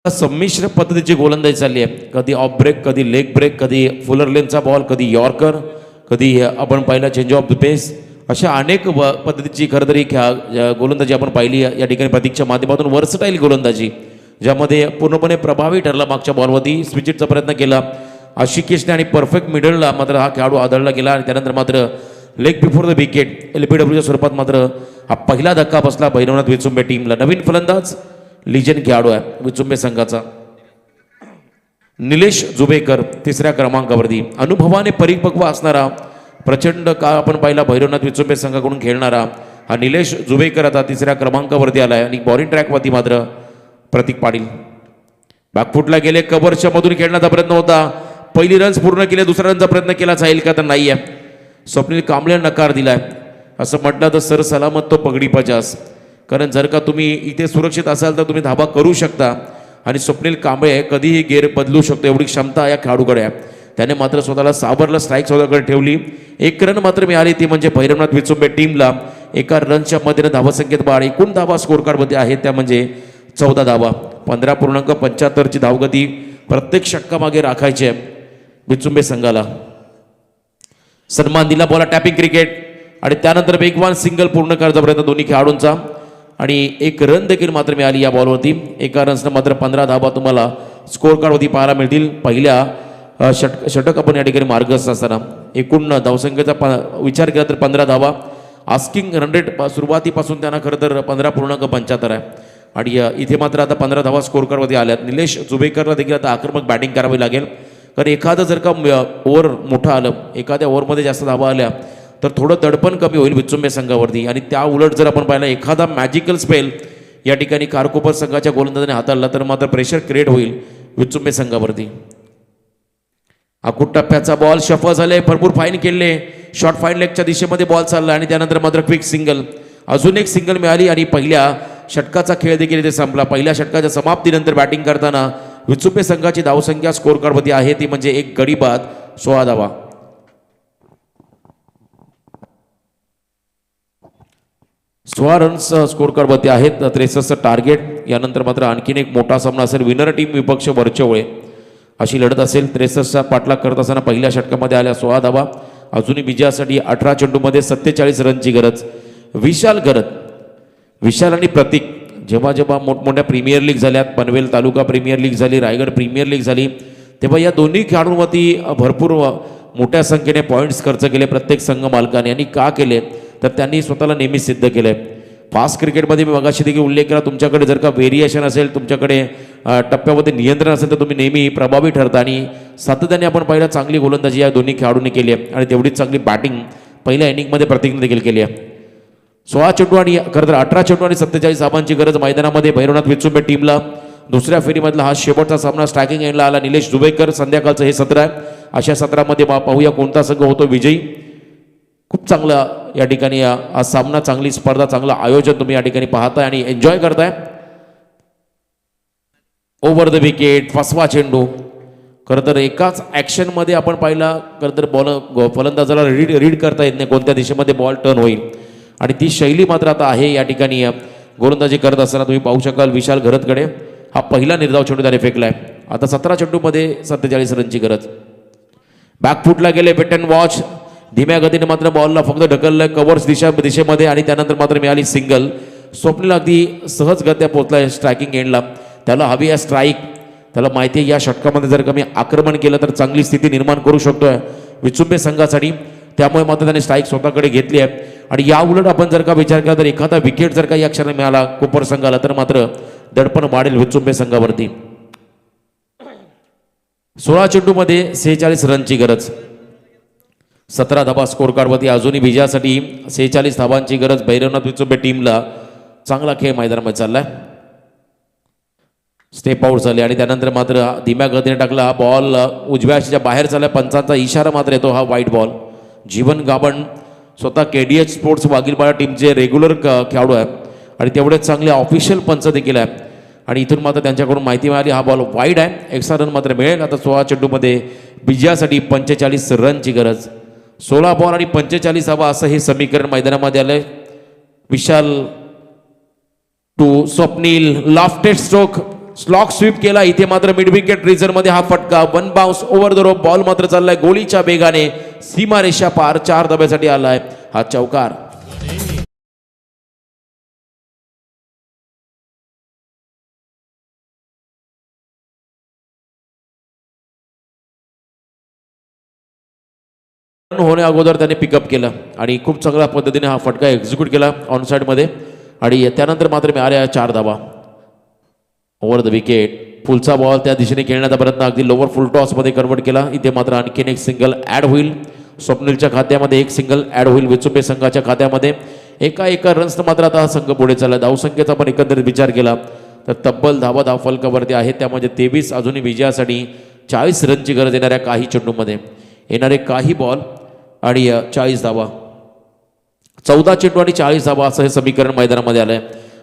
संमिश्र पद्धतीची गोलंदाजी चालली आहे. कधी ऑफ ब्रेक, कधी लेग ब्रेक, कधी फुलर लेनचा बॉल, कधी यॉर्कर, कधी आपण पाहिला चेंज ऑफ द पेस. अशा अनेक पद्धतीची खरं तरी गोलंदाजी आपण पाहिली या ठिकाणी प्रतीकच्या माध्यमातून. वर्सटाईल गोलंदाजी ज्यामध्ये पूर्णपणे प्रभावी ठरला. मागच्या बॉलवरती स्विचिटचा प्रयत्न केला आशिकेशने आणि परफेक्ट मिडलला मात्र हा खेळाडू आदळला गेला आणि त्यानंतर मात्र लेग बिफोर द विकेट LBWच्या स्वरूपात मात्र हा पहिला धक्का बसला भैरवनाथ विचुंबे टीमला. नवीन फलंदाज लिजन खेळाडू आहे विचुंबे संघाचा निलेश जुबेकर 3ऱ्या क्रमांकावरती. अनुभवाने परिपक्व असणारा प्रचंड काळ आपण पाहिला भैरवनाथ विचुंबे संघाकडून खेळणारा हा निलेश जुबेकर आता 3ऱ्या क्रमांकावरती आला आहे. आणि बॉलिंग ट्रॅकवरती मात्र प्रतीक पाटील बॅकफुटला गेले. कव्हरच्या मधून खेळण्याचा प्रयत्न होता. पहिली रन्स पूर्ण केले. दुसरा रनचा प्रयत्न केला जाईल का तर नाही आहे. स्वप्नील कांबळे नकार दिलाय. असं म्हटलं तर सर सलामत तो पगडी पचास. कारण जर का तुम्ही इथे सुरक्षित असाल तर तुम्ही धाबा करू शकता आणि स्वप्नील कांबळे कधीही गेअर बदलू शकतो एवढी क्षमता या खेळाडूकडे आहे. त्याने मात्र स्वतःला सावरला स्ट्राईक स्वतःकडे ठेवली. 1 रन मात्र मिळाली ती म्हणजे भैरवनाथ विचुंबे टीमला. 1 रनच्या मध्येने धावासंख्येत वाढ. एकूण धावा स्कोर कार्डमध्ये आहेत त्या म्हणजे 14 धावा. 15.75ची धावगती प्रत्येक षटकामागे राखायची आहे विचुंबे संघाला. सन्मान दिला बॉला टॅपिंग क्रिकेट आणि त्यानंतर वेगवान सिंगल पूर्ण करायचा प्रयत्न दोन्ही खेळाडूंचा आणि 1 रन देखील मात्र मिळाली या बॉलवरती. 1 रन्सनं मात्र 15 धावा तुम्हाला स्कोर कार्डवरती पाहायला मिळतील. पहिल्या षटक आपण या ठिकाणी मार्गस्थ असताना एकूण धावसंख्येचा विचार केला तर 15 धावा. आस्किंग रन रेट सुरुवातीपासून त्यांना खरं तर 15.75 आहे आणि इथे मात्र आता 15 धावा स्कोर कार्डवरती आल्यात. निलेश जुबेकरला देखील आता आक्रमक बॅटिंग करावी लागेल. कारण एखादं जर का ओव्हर मोठं आलं, एखाद्या ओव्हरमध्ये जास्त धावा आल्या तर थोडं दडपण कमी होईल विचुंबे संघावरती. आणि त्या उलट जर आपण पाहिला एखादा मॅजिकल स्पेल या ठिकाणी कारकोपर संघाच्या गोलंदाजाने हाताळला तर मात्र प्रेशर क्रिएट होईल विचुंबे संघावरती. अकुट टप्प्याचा बॉल शफल झाले. भरपूर फाईन केले. शॉर्ट फाईन लेगच्या दिशेमध्ये बॉल चालला आणि त्यानंतर मात्र क्विक सिंगल. अजून एक सिंगल मिळाली आणि पहिल्या षटकाचा खेळ देखील इथे संपला. पहिल्या षटकाच्या समाप्तीनंतर बॅटिंग करताना विचुंबे संघाची धावसंख्या स्कोर कार्डवरती आहे ती म्हणजे 1 गडी बाद 16 धावा. 16 रन्स स्कोर कार्डवरती आहेत. 63 टार्गेट. यानंतर मात्र आणखीन एक मोठा सामना असेल. विनर टीम विपक्ष वरचवळे अशी लढत असेल. 63चा पाठलाग करत असताना पहिल्या षटकामध्ये आल्या 16 धावा. अजूनही विजयासाठी 18 चेंडूमध्ये 47 रनची गरज. विशाल आणि प्रतीक जेव्हा जेव्हा मोठमोठ्या प्रीमियर लीग झाल्यात, पनवेल तालुका प्रीमियर लीग झाली, रायगड प्रीमियर लीग झाली, तेव्हा या दोन्ही खेळाडूंवरती भरपूर मोठ्या संख्येने पॉईंट्स खर्च केले प्रत्येक संघ मालकाने. आणि का केले तर त्यांनी स्वतःला नेहमी सिद्ध केलं आहे. फास्ट क्रिकेटमध्ये मी मगाशी देखील उल्लेख केला, तुमच्याकडे जर का व्हेरिएशन असेल, तुमच्याकडे टप्प्यामध्ये नियंत्रण असेल तर तुम्ही नेहमी प्रभावी ठरता. आणि सातत्याने आपण पाहिलं चांगली गोलंदाजी या दोन्ही खेळाडूंनी केली आहे आणि तेवढीच चांगली बॅटिंग पहिल्या इनिंगमध्ये प्रतिज्ञा देखील केली आहे. 16 चेंडू आणि खरं तर 18 चेंडू आणि 47 धावांची गरज मैदानामध्ये भैरवनाथ विचुंबे टीमला. दुसऱ्या फेरीमधला हा शेवटचा सामना स्ट्रायकिंग एंडला आला. निलेश जुबेकर. संध्याकाळचं हे सत्र आहे. अशा सत्रामध्ये पाहूया कोणता संघ होतो विजयी. खूप चांगला या ठिकाणी हा सामना, चांगली स्पर्धा, चांगलं आयोजन तुम्ही या ठिकाणी पाहताय आणि एन्जॉय करताय. ओव्हर द विकेट, फसवा चेंडू. खरं तर एकाच ॲक्शनमध्ये आपण पाहिला खरं तर फलंदाजाला रीड करता येत नाही कोणत्या दिशेमध्ये बॉल टर्न होईल आणि ती शैली मात्र आता आहे या ठिकाणी गोलंदाजी करत असताना तुम्ही पाहू शकाल. विशाल घरतकडे हा पहिला निर्धाव चेंडू त्याने फेकलाय. आता 17 चेंडूमध्ये 47 रनची गरज. बॅकफुटला गेले, वेट अँड वॉच. धीम्या गतीने मात्र बॉलला फक्त ढकललंय कव्हर्स दिशेमध्ये आणि त्यानंतर मात्र मिळाली सिंगल. स्वप्नील अगदी सहजगत्या पोहोचलाय स्ट्रायकिंग एंडला. त्याला हवी आहे स्ट्राईक. त्याला माहिती आहे या षटकामध्ये जर कमी आक्रमण केलं तर चांगली स्थिती निर्माण करू शकतोय विचुंबे संघासाठी. त्यामुळे मात्र त्याने स्ट्राईक स्वतःकडे घेतली आहे. आणि या उलट आपण जर का विचार केला तर एखादा विकेट जर का या क्षणाला मिळाला कोपर संघाला तर मात्र दडपण वाढेल विचुंबे संघावरती. 16 चेंडूमध्ये 46 रनची गरज. 17 धाबा स्कोर कार्डवरती अजूनही विजयासाठी 46 धावांची गरज भैरवनाथ विचुंबे टीमला. चांगला खेळ मैदानामध्ये चाललाय. स्टेप आउट झाले आणि त्यानंतर मात्र धीम्या गतीने टाकला हा बॉल उजव्या अशीच्या बाहेर चालला. पंचांचा इशारा मात्र येतो हा वाईट बॉल. जीवन गाबण स्वतः KDH स्पोर्ट्स वाघीलपाडा टीमचे रेग्युलर खेळाडू आहे आणि तेवढेच चांगले ऑफिशियल पंच देखील आहे आणि इथून मात्र त्यांच्याकडून माहिती मिळाली हा बॉल वाईड आहे. एक्स्ट्रा रन मात्र मिळेल. आता 16 चेंडूमध्ये विजयासाठी 45 रनची गरज. 16 बॉल आणि 45 धावा असं हे समीकरण मैदानामध्ये आलंय. Vishal to Swapnil, lofted stroke, slog sweep केला. इथे मात्र मिड विकेट मध्ये हा फटका. 1 bounce over the rope. Ball मात्र चाललाय गोलीच्या वेगाने सीमारेषा पार. 4 धाब्यासाठी आलाय हा चौकार. होण्या अगोदर त्याने पिकअप केलं आणि खूप चांगल्या पद्धतीने हा फटका एक्झिक्यूट केला ऑन साईडमध्ये आणि त्यानंतर मात्र मिळाल्या 4 धाबा. Over the wicket. फुलचा बॉल त्या दिशेने खेळण्याचा प्रयत्न अगदी लोअर फुल टॉसमध्ये कन्वर्ट केला. इथे मात्र आणखीन एक सिंगल ॲड होईल. स्वप्नीलच्या खात्यामध्ये एक सिंगल ॲड होईल. विचुंबे संघाच्या खात्यामध्ये एका रन्सनं मात्र आता हा संघ पुढे चालला. धावसंख्येचा पण एकंदरीत विचार केला तर तब्बल धाव फलकावरती आहेत. त्यामध्ये 23 अजूनही विजयासाठी 40 रनची गरज येणाऱ्या काही चेंडूमध्ये. येणारे काही बॉल आणि 40 धावा. 14 चेंडू आणि 40 धावा असं हे समीकरण मैदानामध्ये आलंय.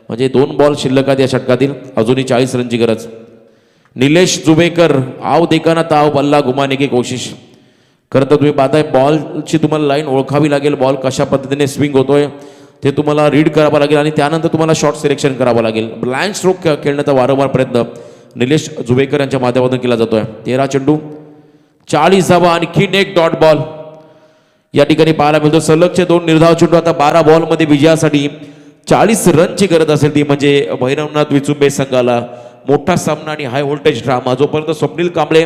म्हणजे 2 बॉल शिल्लक आहेत या षटकातील. अजूनही 40 रनची गरज. निलेश जुबेकर, आव देखाना ताव, बल्ला घुमाने की कोशिश. खरं तर तुम्ही पाहताय बॉलची तुम्हाला लाईन ओळखावी लागेल. बॉल कशा पद्धतीने स्विंग होतोय ते तुम्हाला रीड करावं लागेल आणि त्यानंतर तुम्हाला शॉर्ट सिलेक्शन करावं लागेल. ब्लाइंड स्ट्रोक खेळण्याचा वारंवार प्रयत्न निलेश जुबेकर यांच्या माध्यमातून केला जातोय. 13 चेंडू 40 धावा. आणखीन एक डॉट बॉल या ठिकाणी पाहायला मिळतो. सलगचे 2 निर्धाव चेंडू. आता 12 बॉलमध्ये विजयासाठी 40 रनची गरज असेल ती म्हणजे भैरवनाथ विचुंबे संघाला. मोठा सामना आणि हाय व्होल्टेज ड्रामा. जोपर्यंत स्वप्नील कांबळे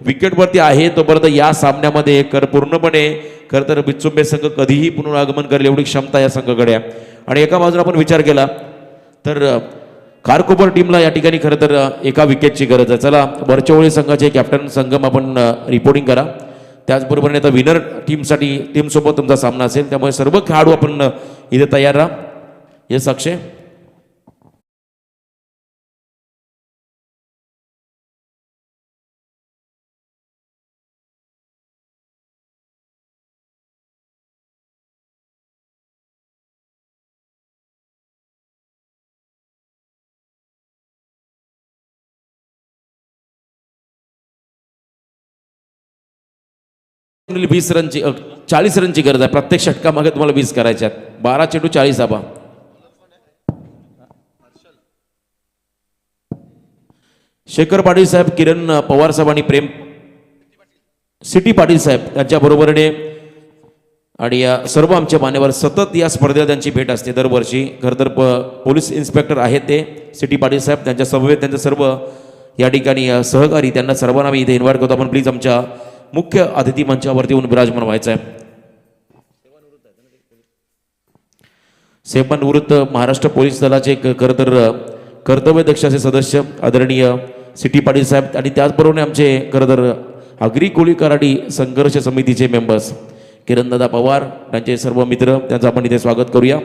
विकेटवरती आहे तोपर्यंत या सामन्यामध्ये पूर्णपणे खरं तर विचुंबे संघ कधीही पुनरागमन करेल एवढी क्षमता या संघाकडे आहे. आणि एका बाजूला आपण विचार केला तर खारकोपर टीमला या ठिकाणी खरं तर एका विकेटची गरज आहे. चला वरचेवळी संघाचे कॅप्टन संगम आपण रिपोर्टिंग करा. त्याचबरोबर आता विनर टीमसोबत तुमचा सामना असेल. त्यामुळे सर्व खेळाडू आपण इथे तयार राहा. हे अक्षय. आपल्याला 20 रनची 40 रनची गरज आहे. प्रत्येक षटकामागे तुम्हाला 20 करायच्या आहेत. 12 चेंडू 40 धाबा. शेखर पाटील साहेब, किरण पवार साहेब आणि प्रेम सिटी पाटील साहेब त्यांच्या बरोबरीने आणि या सर्व आमचे मान्यवर सतत या स्पर्धेला त्यांची भेट असते दरवर्षी. खरं तर पोलीस इन्स्पेक्टर आहेत ते सिटी पाटील साहेब. त्यांच्या समवेत त्यांचे सर्व या ठिकाणी सहकारी त्यांना सर्वांना मी इथे इन्व्हाइट करतो. आपण प्लीज आमच्या मुख्य अतिथी मंचावरती येऊन विराजमान व्हायचं आहे. सेवानिवृत्त महाराष्ट्र पोलीस दलाचे खरं तर कर्तव्यदक्ष असे सदस्य आदरणीय सिटी पाटील साहेब आणि त्याचबरोबर आमचे खरं तर आगरी कोळी कराडी संघर्ष समितीचे मेंबर्स किरणदादा पवार त्यांचे सर्व मित्र त्यांचं आपण इथे स्वागत करूया.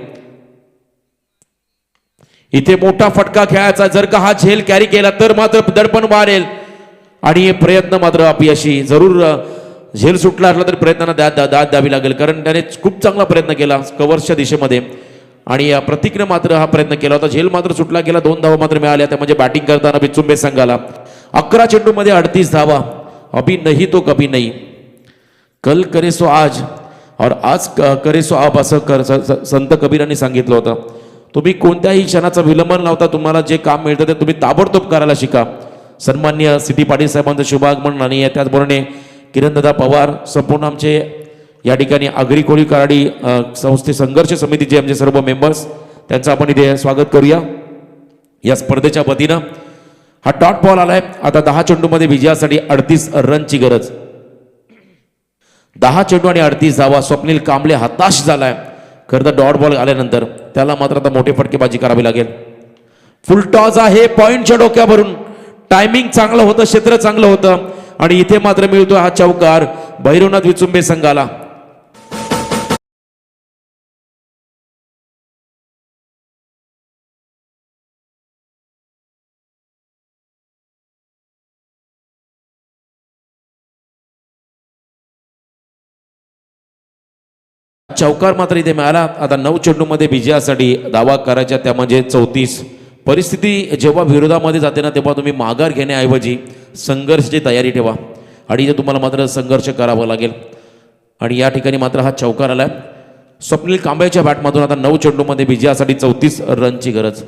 इथे मोठा फटका खेळायचा, जर का हा झेल कॅरी केला तर मात्र दडपण वाढेल आणि हे प्रयत्न मात्र अपयशी. जरूर झेल सुटला असला तरी प्रयत्नांना दाद द्यावी लागेल, कारण त्याने खूप चांगला प्रयत्न केला कव्हर्सच्या दिशेमध्ये आणि प्रतीकने मात्र हा प्रयत्न केला होता. झेल मात्र सुटला गेला. 2 धावा मात्र मिळाल्या, त्या म्हणजे बॅटिंग करताना विचुंबे संघाला. 11 चेंडूमध्ये 38 धावा. अभी नहीं तो कभी नहीं, कल करे सो आज और आज करे सो अब असं संत कबीरांनी सांगितलं होतं. तुम्ही कोणत्याही क्षणाचा विलंब न लावता तुम्हाला जे काम मिळतं ते तुम्ही ताबडतोब करायला शिका. सन्मान्य सिटी पाटील साहेबांचं शुभागमन आणि त्याचबरोबर किरणदादा पवार, संपूर्ण आमचे या ठिकाणी आगरी कोळी कराडी संस्थे संघर्ष समितीचे आमचे सर्व मेंबर्स, त्यांचं आपण इथे स्वागत करूया. या स्पर्धेच्या वतीनं हा डॉट बॉल आलाय. आता 10 चेंडूमध्ये विजयासाठी 38 रनची गरज. 10 चेंडू आणि 38 धावा. स्वप्नील कांबळे हताश झालाय. खरं तर डॉट बॉल आल्यानंतर त्याला मात्र आता मोठे फटकेबाजी करावी लागेल. फुल टॉस आहे पॉइंटच्या डोक्यावरून. टायमिंग चांगलं होतं, क्षेत्र चांगलं होतं आणि इथे मात्र मिळतो हा चौकार भैरवनाथ विचुंबे संघाला. चौकार मात्र इथे मिळाला. आता 9 चेंडूमध्ये विजयासाठी धावा करायच्या, त्या म्हणजे 34. परिस्थिती जेव्हा विरोधामध्ये जाते ना तेव्हा तुम्ही माघार घेण्याऐवजी संघर्षाची तयारी ठेवा आणि इथे तुम्हाला मात्र संघर्ष करावा लागेल. आणि या ठिकाणी मात्र हा चौकार आलाय स्वप्नील कांबळेच्या बॅटमधून. आता 9 चेंडूमध्ये विजयासाठी 34 रनची गरज.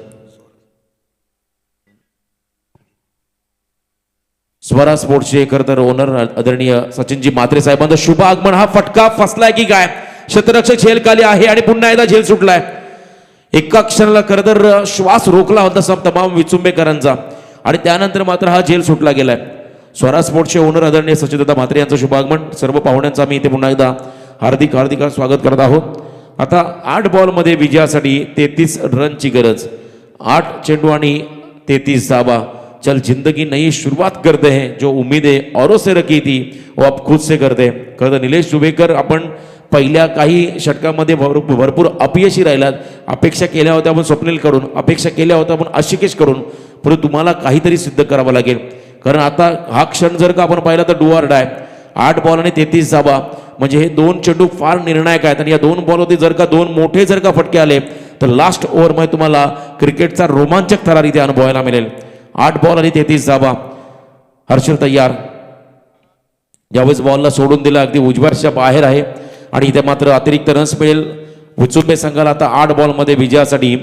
स्वरा स्पोर्ट्सचे खरं तर ओनर आदरणीय सचिनजी म्हात्रे साहेबांचं शुभ आगमन. हा फटका फसलाय की काय? क्षेत्ररक्षक झेल खाली आहे आणि पुन्हा एकदा झेल सुटलाय. एका क्षणाला खरं तर श्वास रोखला होता तमाम विचुंबेकरांचा आणि त्यानंतर मात्र हा झेल सुटला गेलाय. स्वरा स्पोर्ट्सचे ओनर आदरणीय सचिनदादा म्हात्रे यांचं शुभागमन. सर्व पाहुण्यांचं आम्ही इथे पुन्हा एकदा हार्दिक स्वागत करत आहोत. आता 8 बॉलमध्ये विजयासाठी 33 रनची गरज. 8 चेंडू आणि 33 धावा. चल जिंदगी नई शुरुआत करते हैं, जो उम्मीदें औरों से रखी थी वो अब खुद से करते हैं. खरं तर निलेश दुबेकर आपण पहिल्या काही षटकामध्ये भरपूर अपयशी राहिलात. अपेक्षा केल्या होत्या आपण स्वप्नीलकडून, अपेक्षा केल्या होत्या आपण आशिकेशकडून, परंतु तुम्हाला काहीतरी सिद्ध करावं लागेल. कारण आता हा क्षण जर का आपण पाहिला तर डू ऑर डाय. 8 बॉल आणि 33 धावा म्हणजे हे 2 चेंडू फार निर्णायक आहेत आणि या 2 बॉलवरती जर का 2 मोठे जर का फटके आले तर लास्ट ओव्हरमध्ये तुम्हाला क्रिकेटचा रोमांचक थरार इथे अनुभवायला मिळेल. 8 बॉल आणि 33 धावा. हर्षल तयार. ज्यावेळेस बॉलला सोडून दिला अगदी उजव्याच्या बाहेर आहे आणि इथे मात्र अतिरिक्त रन्स मिळेल विचुंबे संघाला. आता 8 बॉलमध्ये विजयासाठी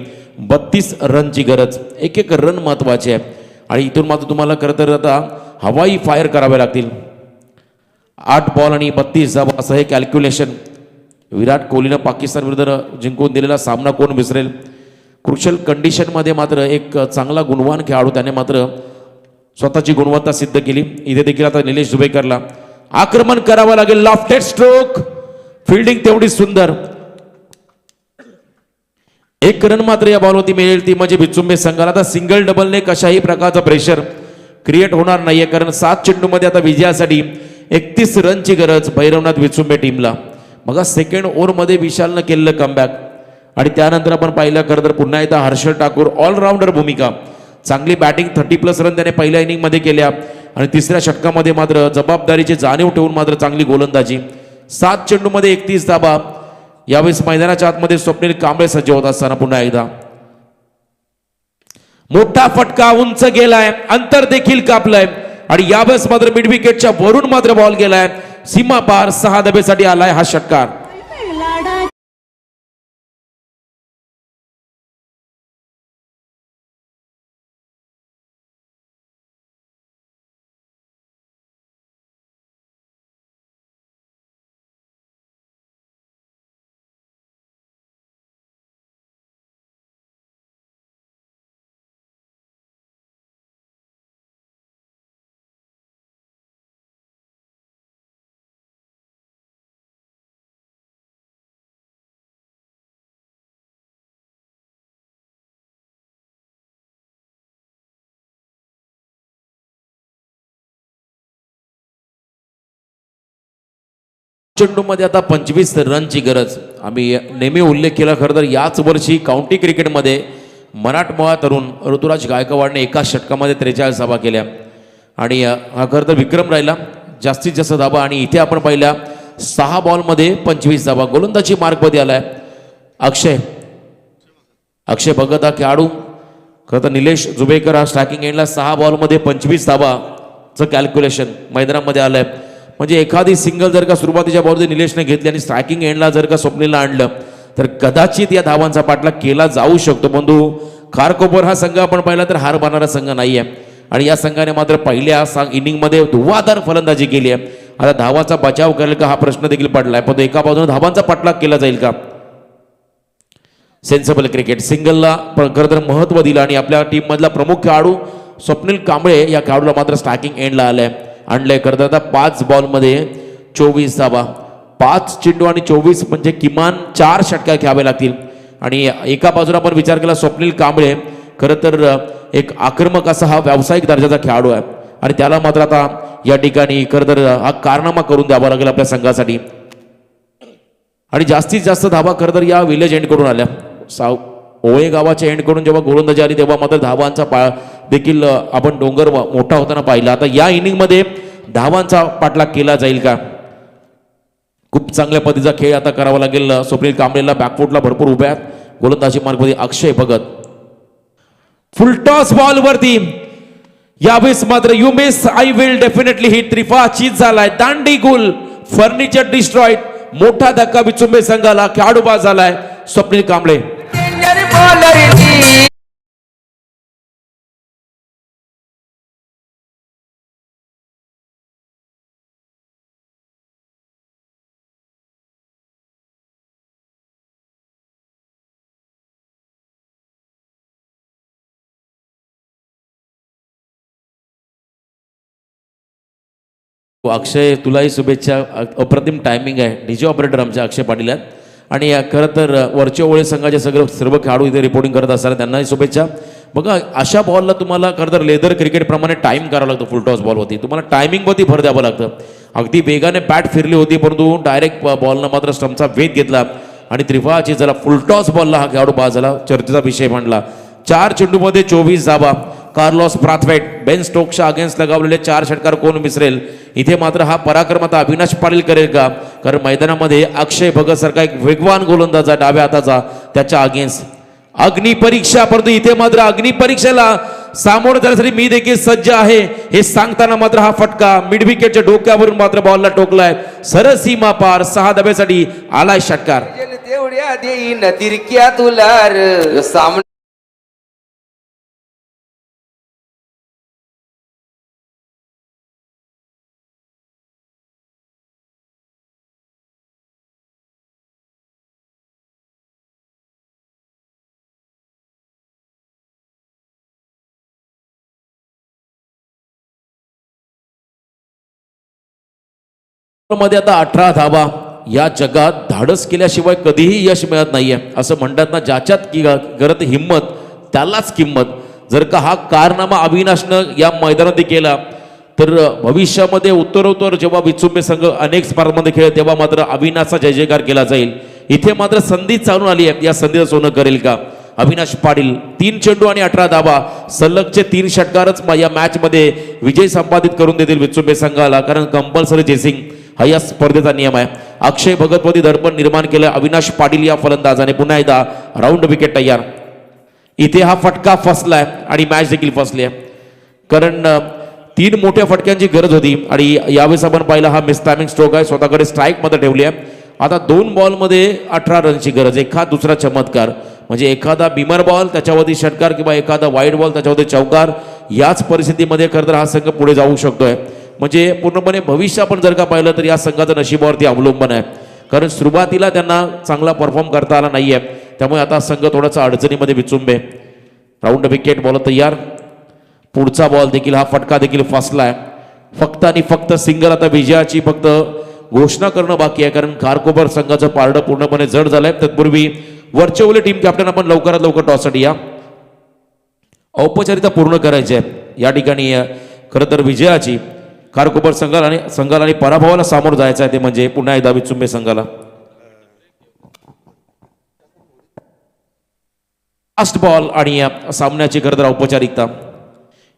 32 रनची गरज. एक रन महत्वाचे आहे आणि इथून मात्र तुम्हाला खरं तर आता हवाई फायर करावे लागतील. 8 बॉल आणि 32 धावा असं हे कॅल्क्युलेशन. विराट कोहलीनं पाकिस्तान विरुद्ध जिंकून दिलेला सामना कोण विसरेल. क्रुशल कंडिशनमध्ये मात्र एक चांगला गुणवान खेळाडू त्याने मात्र स्वतःची गुणवत्ता सिद्ध केली. इथे देखील आता निलेश दुबेकरला आक्रमण करावं लागेल. Lofted stroke. फिल्डिंग तेवढी सुंदर. 1 रन मात्र या बॉलवरती मिळेल, ती म्हणजे विचुंबे संघाला. आता सिंगल डबलने कशाही प्रकारचा प्रेशर क्रिएट होणार नाहीये, कारण 7 चेंडूमध्ये आता विजयासाठी 31 रनची गरज भैरवनाथ विचुंबे टीमला. मग सेकंड ओव्हरमध्ये विशालनं केलेलं कमबॅक आणि त्यानंतर आपण पाहिलं खरं तर पुन्हा एकदा हर्षल ठाकूर ऑलराऊंडर भूमिका. चांगली बॅटिंग. 30+ रन त्याने पहिल्या इनिंगमध्ये केल्या आणि तिसऱ्या षटकामध्ये मात्र जबाबदारीची जाणीव ठेवून मात्र चांगली गोलंदाजी. 7 चेंडूमध्ये 31 धावा. यावेळेस मैदानाच्या आतमध्ये स्वप्नील कांबळे सज्ज होत असताना पुन्हा एकदा मोठा फटका उंच गेलाय, अंतर देखील कापलंय आणि यावेळेस मात्र मिड विकेटच्या वरून मात्र बॉल गेलाय. सीमा पार 6 धाब्यासाठी आलाय हा षटकार. चेंडूमध्ये आता 25 रनची गरज. आम्ही नेहमी उल्लेख केला खरं तर याच वर्षी काउंटी क्रिकेटमध्ये मराठमोळा तरुण ऋतुराज गायकवाडने एका षटकामध्ये 43 धावा केल्या आणि हा खरं तर विक्रम राहिला जास्तीत जास्त धावा. आणि इथे आपण पाहिल्या 6 बॉलमध्ये 25 धावा. गोलंदाजी मार्कमध्ये आलाय अक्षय भगत हा खेळाडू. खरं तर निलेश जुबेकर हा स्ट्रायकिंग एंडला 6 बॉलमध्ये 25 धावाचं कॅल्क्युलेशन मैदानामध्ये आलंय. म्हणजे एखादी सिंगल जर का सुरुवातीच्या बॉलमध्ये निलेशने घेतली आणि स्ट्रायकिंग एंडला जर का स्वप्नीलला आणलं तर कदाचित या धावांचा पाठलाग केला जाऊ शकतो. बंधू खारकोपर हा संघ आपण पाहिला तर हार मानणारा संघ नाही आहे आणि या संघाने मात्र पहिल्या इनिंगमध्ये धुवाधार फलंदाजी केली आहे. आता धावाचा बचाव करेल का हा प्रश्न देखील पडलाय. पण एका बाजूने धावांचा पाठलाग केला जाईल का. सेन्सेबल क्रिकेट सिंगलला खरं तर महत्त्व दिलं आणि आपल्या टीममधला प्रमुख खेळाडू स्वप्नील कांबळे या खेळाडूला मात्र स्ट्रायकिंग एंडला आणलंय. खरं तर आता 5 बॉलमध्ये 24 धावा. 5 चेंडू आणि 24 म्हणजे किमान 4 षटकार घ्यावे लागतील. आणि एका बाजूला आपण विचार केला स्वप्नील कांबळे खरं तर एक आक्रमक असा हा व्यावसायिक दर्जाचा खेळाडू आहे आणि त्याला मात्र आता या ठिकाणी खरं तर हा कारनामा करून द्यावा लागेल आपल्या संघासाठी. आणि जास्तीत जास्त धावा खरं तर या विलेज एंडकडून आल्या. ओळे गावाच्या एंडकडून जेव्हा गोलंदाजी आली तेव्हा मात्र धावांचा देखील आपण डोंगर मोठा होताना पाहिला. आता या इनिंगमध्ये धावांचा पाठलाग केला जाईल का. खूप चांगल्या पद्धतीचा खेळ आता करावा लागेल स्वप्नील कांबळेला. बॅकफुटला भरपूर उभ्या आहेत. गोलंदाजी मार्गमध्ये अक्षय भगत फुलटॉस बॉल वरती यावेळेस मात्र you miss I will definitely hit. त्रिफा चीज झालाय. दांडी गुल फर्निचर डिस्ट्रॉइड. मोठा धक्का विचुंबे संघाला. खेळाडू बाद झालाय स्वप्नील कांबळे. अक्षय तुलाही शुभेच्छा. अप्रतिम टायमिंग आहे. डीजे ऑपरेटर आमच्या अक्षय पाटील आहेत आणि खरं तर वरचे ओळे संघाचे सर्व खेळाडू इथे रिपोर्टिंग करत असताना त्यांनाही शुभेच्छा. बघा अशा बॉलला तुम्हाला खरं तर लेदर क्रिकेटप्रमाणे टाईम करावं लागतं. फुलटॉस बॉलवरती तुम्हाला टायमिंगवरती भर द्यावं लागतं. अगदी वेगाने बॅट फिरली होती परंतु डायरेक्ट बॉलनं मात्र स्टंपचा वेध घेतला आणि त्रिफळाची जरा फुलटॉस बॉलला हा खेळाडू बाद झाला. चर्चेचा विषय मांडला. 4 चेंडूमध्ये 24 धावा. कार्लोस ब्राथवेट बेन स्टोक्सच्या अगेन्स्ट लगावलेले 4 षटकार कोण विसरेल. इथे मात्र हा पराक्रम आता अविनाश पाटील करेल का. कारण मैदानामध्ये अक्षय भगत सारखा एक वेगवान गोलंदाज आहे डाव्या हाताचा त्याच्या अगेन्स्ट. अग्निपरीक्षा परंतु इथे मात्र अग्निपरीक्षेला सामोरं जाण्यासाठी मी देखील सज्ज आहे हे सांगताना मात्र हा फटका मिड विकेटच्या डोक्यावरून मात्र बॉलला टोकलाय. सरळ सीमा पार 6 धाब्यासाठी आलाय षटकार. तेवढ्या देईन तिरक्या तुलार सामने मध्ये आता 18 धावा. या जगात धाडस केल्याशिवाय कधीही यश मिळत नाहीये असं म्हणतात ना. ज्याच्यात गरज हिंमत त्यालाच किंमत. जर का हा कारनामा अविनाशनं या मैदानात केला तर भविष्यामध्ये उत्तरोत्तर जेव्हा विचुंबे संघ अनेक स्पर्धांमध्ये खेळ तेव्हा मात्र अविनाशचा जय जयकार केला जाईल. इथे मात्र संधी चालून आली आहे. या संधीचं सोनं करेल का अविनाश पाटील. 3 चेंडू आणि 18 धावा. सलगचे 3 षटकारच या मॅच मध्ये विजय संपादित करून देतील विचुंबे संघाला. कारण कंपल्सरी चेसिंग हा या स्पर्धेचा नियम आहे. अक्षय भगतवरती दडपण निर्माण केलं अविनाश पाटील या फलंदाजाने. पुन्हा एकदा राऊंड विकेट तयार. इथे हा फटका फसलाय आणि मॅच देखील फसली आहे. कारण 3 मोठ्या फटक्यांची गरज होती आणि यावेळेस आपण पाहिला हा मिस टायमिंग स्ट्रोक आहे. स्वतःकडे स्ट्राईक मध्ये ठेवली आहे. आता 2 बॉलमध्ये 18 रनची गरज. एखादा दुसरा चमत्कार म्हणजे एखादा बिमर बॉल त्याच्यावरती षटकार किंवा एखादा वाईड बॉल त्याच्यावरती चौकार. याच परिस्थितीमध्ये खरं तर हा संघ पुढे जाऊ शकतोय. म्हणजे पूर्णपणे भविष्य आपण जर का पाहिलं तर या संघाचं नशिबावरती अवलंबून आहे. कारण सुरुवातीला त्यांना चांगला परफॉर्म करता आला नाहीये. त्यामुळे आता संघ थोडासा अडचणीमध्ये विचुंबे. राऊंड विकेट बॉल तयार. पुढचा बॉल देखील हा फटका देखील फसलाय. फक्त आणि फक्त सिंगल. आता विजयाची फक्त घोषणा करणं बाकी आहे कारण खारकोपर संघाचं पारडं पूर्णपणे जड झालंय. तत्पूर्वी वरचेवले टीम कॅप्टन आपण लवकरात लवकर टॉससाठी या. औपचारिकता पूर्ण करायची आहे या ठिकाणी. खरं तर विजयाची खारकोपर संघाला आणि पराभवाला सामोरं जायचं आहे ते म्हणजे पुन्हा एकदा विचुंबे संघाला. लास्ट बॉल आणि या सामन्याची खरं तर औपचारिकता.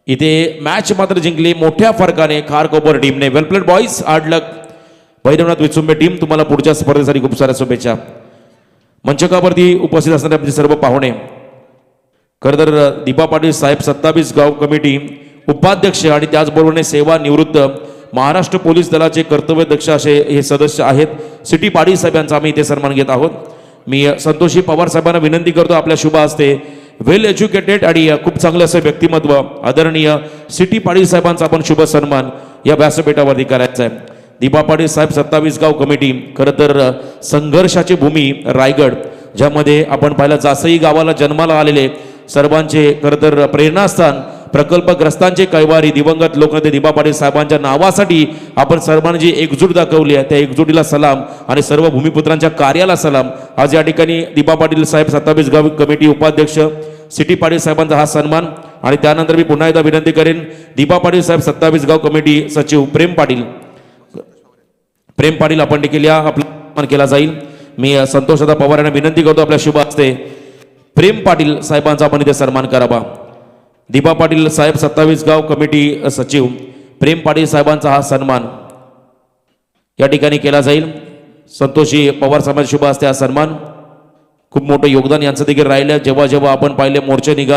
इथे मॅच मात्र जिंकली मोठ्या फरकाने खारकोपर टीमने. वेल प्लेड बॉईज, हार्ड लक. वैद्यनाथ विचुंबे टीम, तुम्हाला पुढच्या स्पर्धेसाठी खूप साऱ्या शुभेच्छा. मंचकावरती उपस्थित असणारे आमचे सर्व पाहुणे, खरं तर दीपा पाटील साहेब 27 गाव कमिटी उपाध्यक्ष आणि त्याचबरोबरने सेवानिवृत्त महाराष्ट्र पोलीस दलाचे कर्तव्यदक्ष असे हे सदस्य आहेत. सिटी पाटील साहेब यांचा आम्ही इथे सन्मान घेत आहोत. मी संतोषी पवार साहेबांना विनंती करतो आपल्या शुभ हस्ते वेल एज्युकेटेड आणि खूप चांगलं असं व्यक्तिमत्व आदरणीय सिटी पाटील साहेबांचा आपण शुभ सन्मान या व्यासपीठावरती करायचा आहे. दीपा पाटील साहेब 27 गाव कमिटी, खरं तर संघर्षाची भूमी रायगड, ज्यामध्ये आपण पाहिलं जासई गावाला जन्माला आलेले सर्वांचे खरं तर प्रेरणास्थान प्रकल्पग्रस्तांचे कैवारी दिवंगत लोकनेते दीपा पाटील साहेबांच्या नावासाठी आपण सर्वांनी जी एकजूट दाखवली आहे त्या एकजुटीला सलाम आणि सर्व भूमिपुत्रांच्या कार्याला सलाम. आज या ठिकाणी दीपा पाटील साहेब 27 गाव कमिटी उपाध्यक्ष सिटी पाटील साहेबांचा हा सन्मान आणि त्यानंतर मी पुन्हा एकदा विनंती करेन दीपा पाटील साहेब 27 गाव कमिटी सचिव प्रेम पाटील आपण देखील या आपला सन्मान केला जाईल. मी संतोषदा पवार यांना विनंती करतो आपल्या शुभ हस्ते प्रेम पाटील साहेबांचा आपण इथे सन्मान करावा. दीपा पाटील साहेब 27 गाव कमिटी सचिव प्रेम पाटील साहेबांचा हा सन्मान या ठिकाणी केला जाईल. संतोषी पवार साहेबांच्या शुभ हस्ते हा सन्मान. खूप मोठं योगदान यांचं देखील राहिलं. जेव्हा जेव्हा आपण पाहिले मोर्चे निघा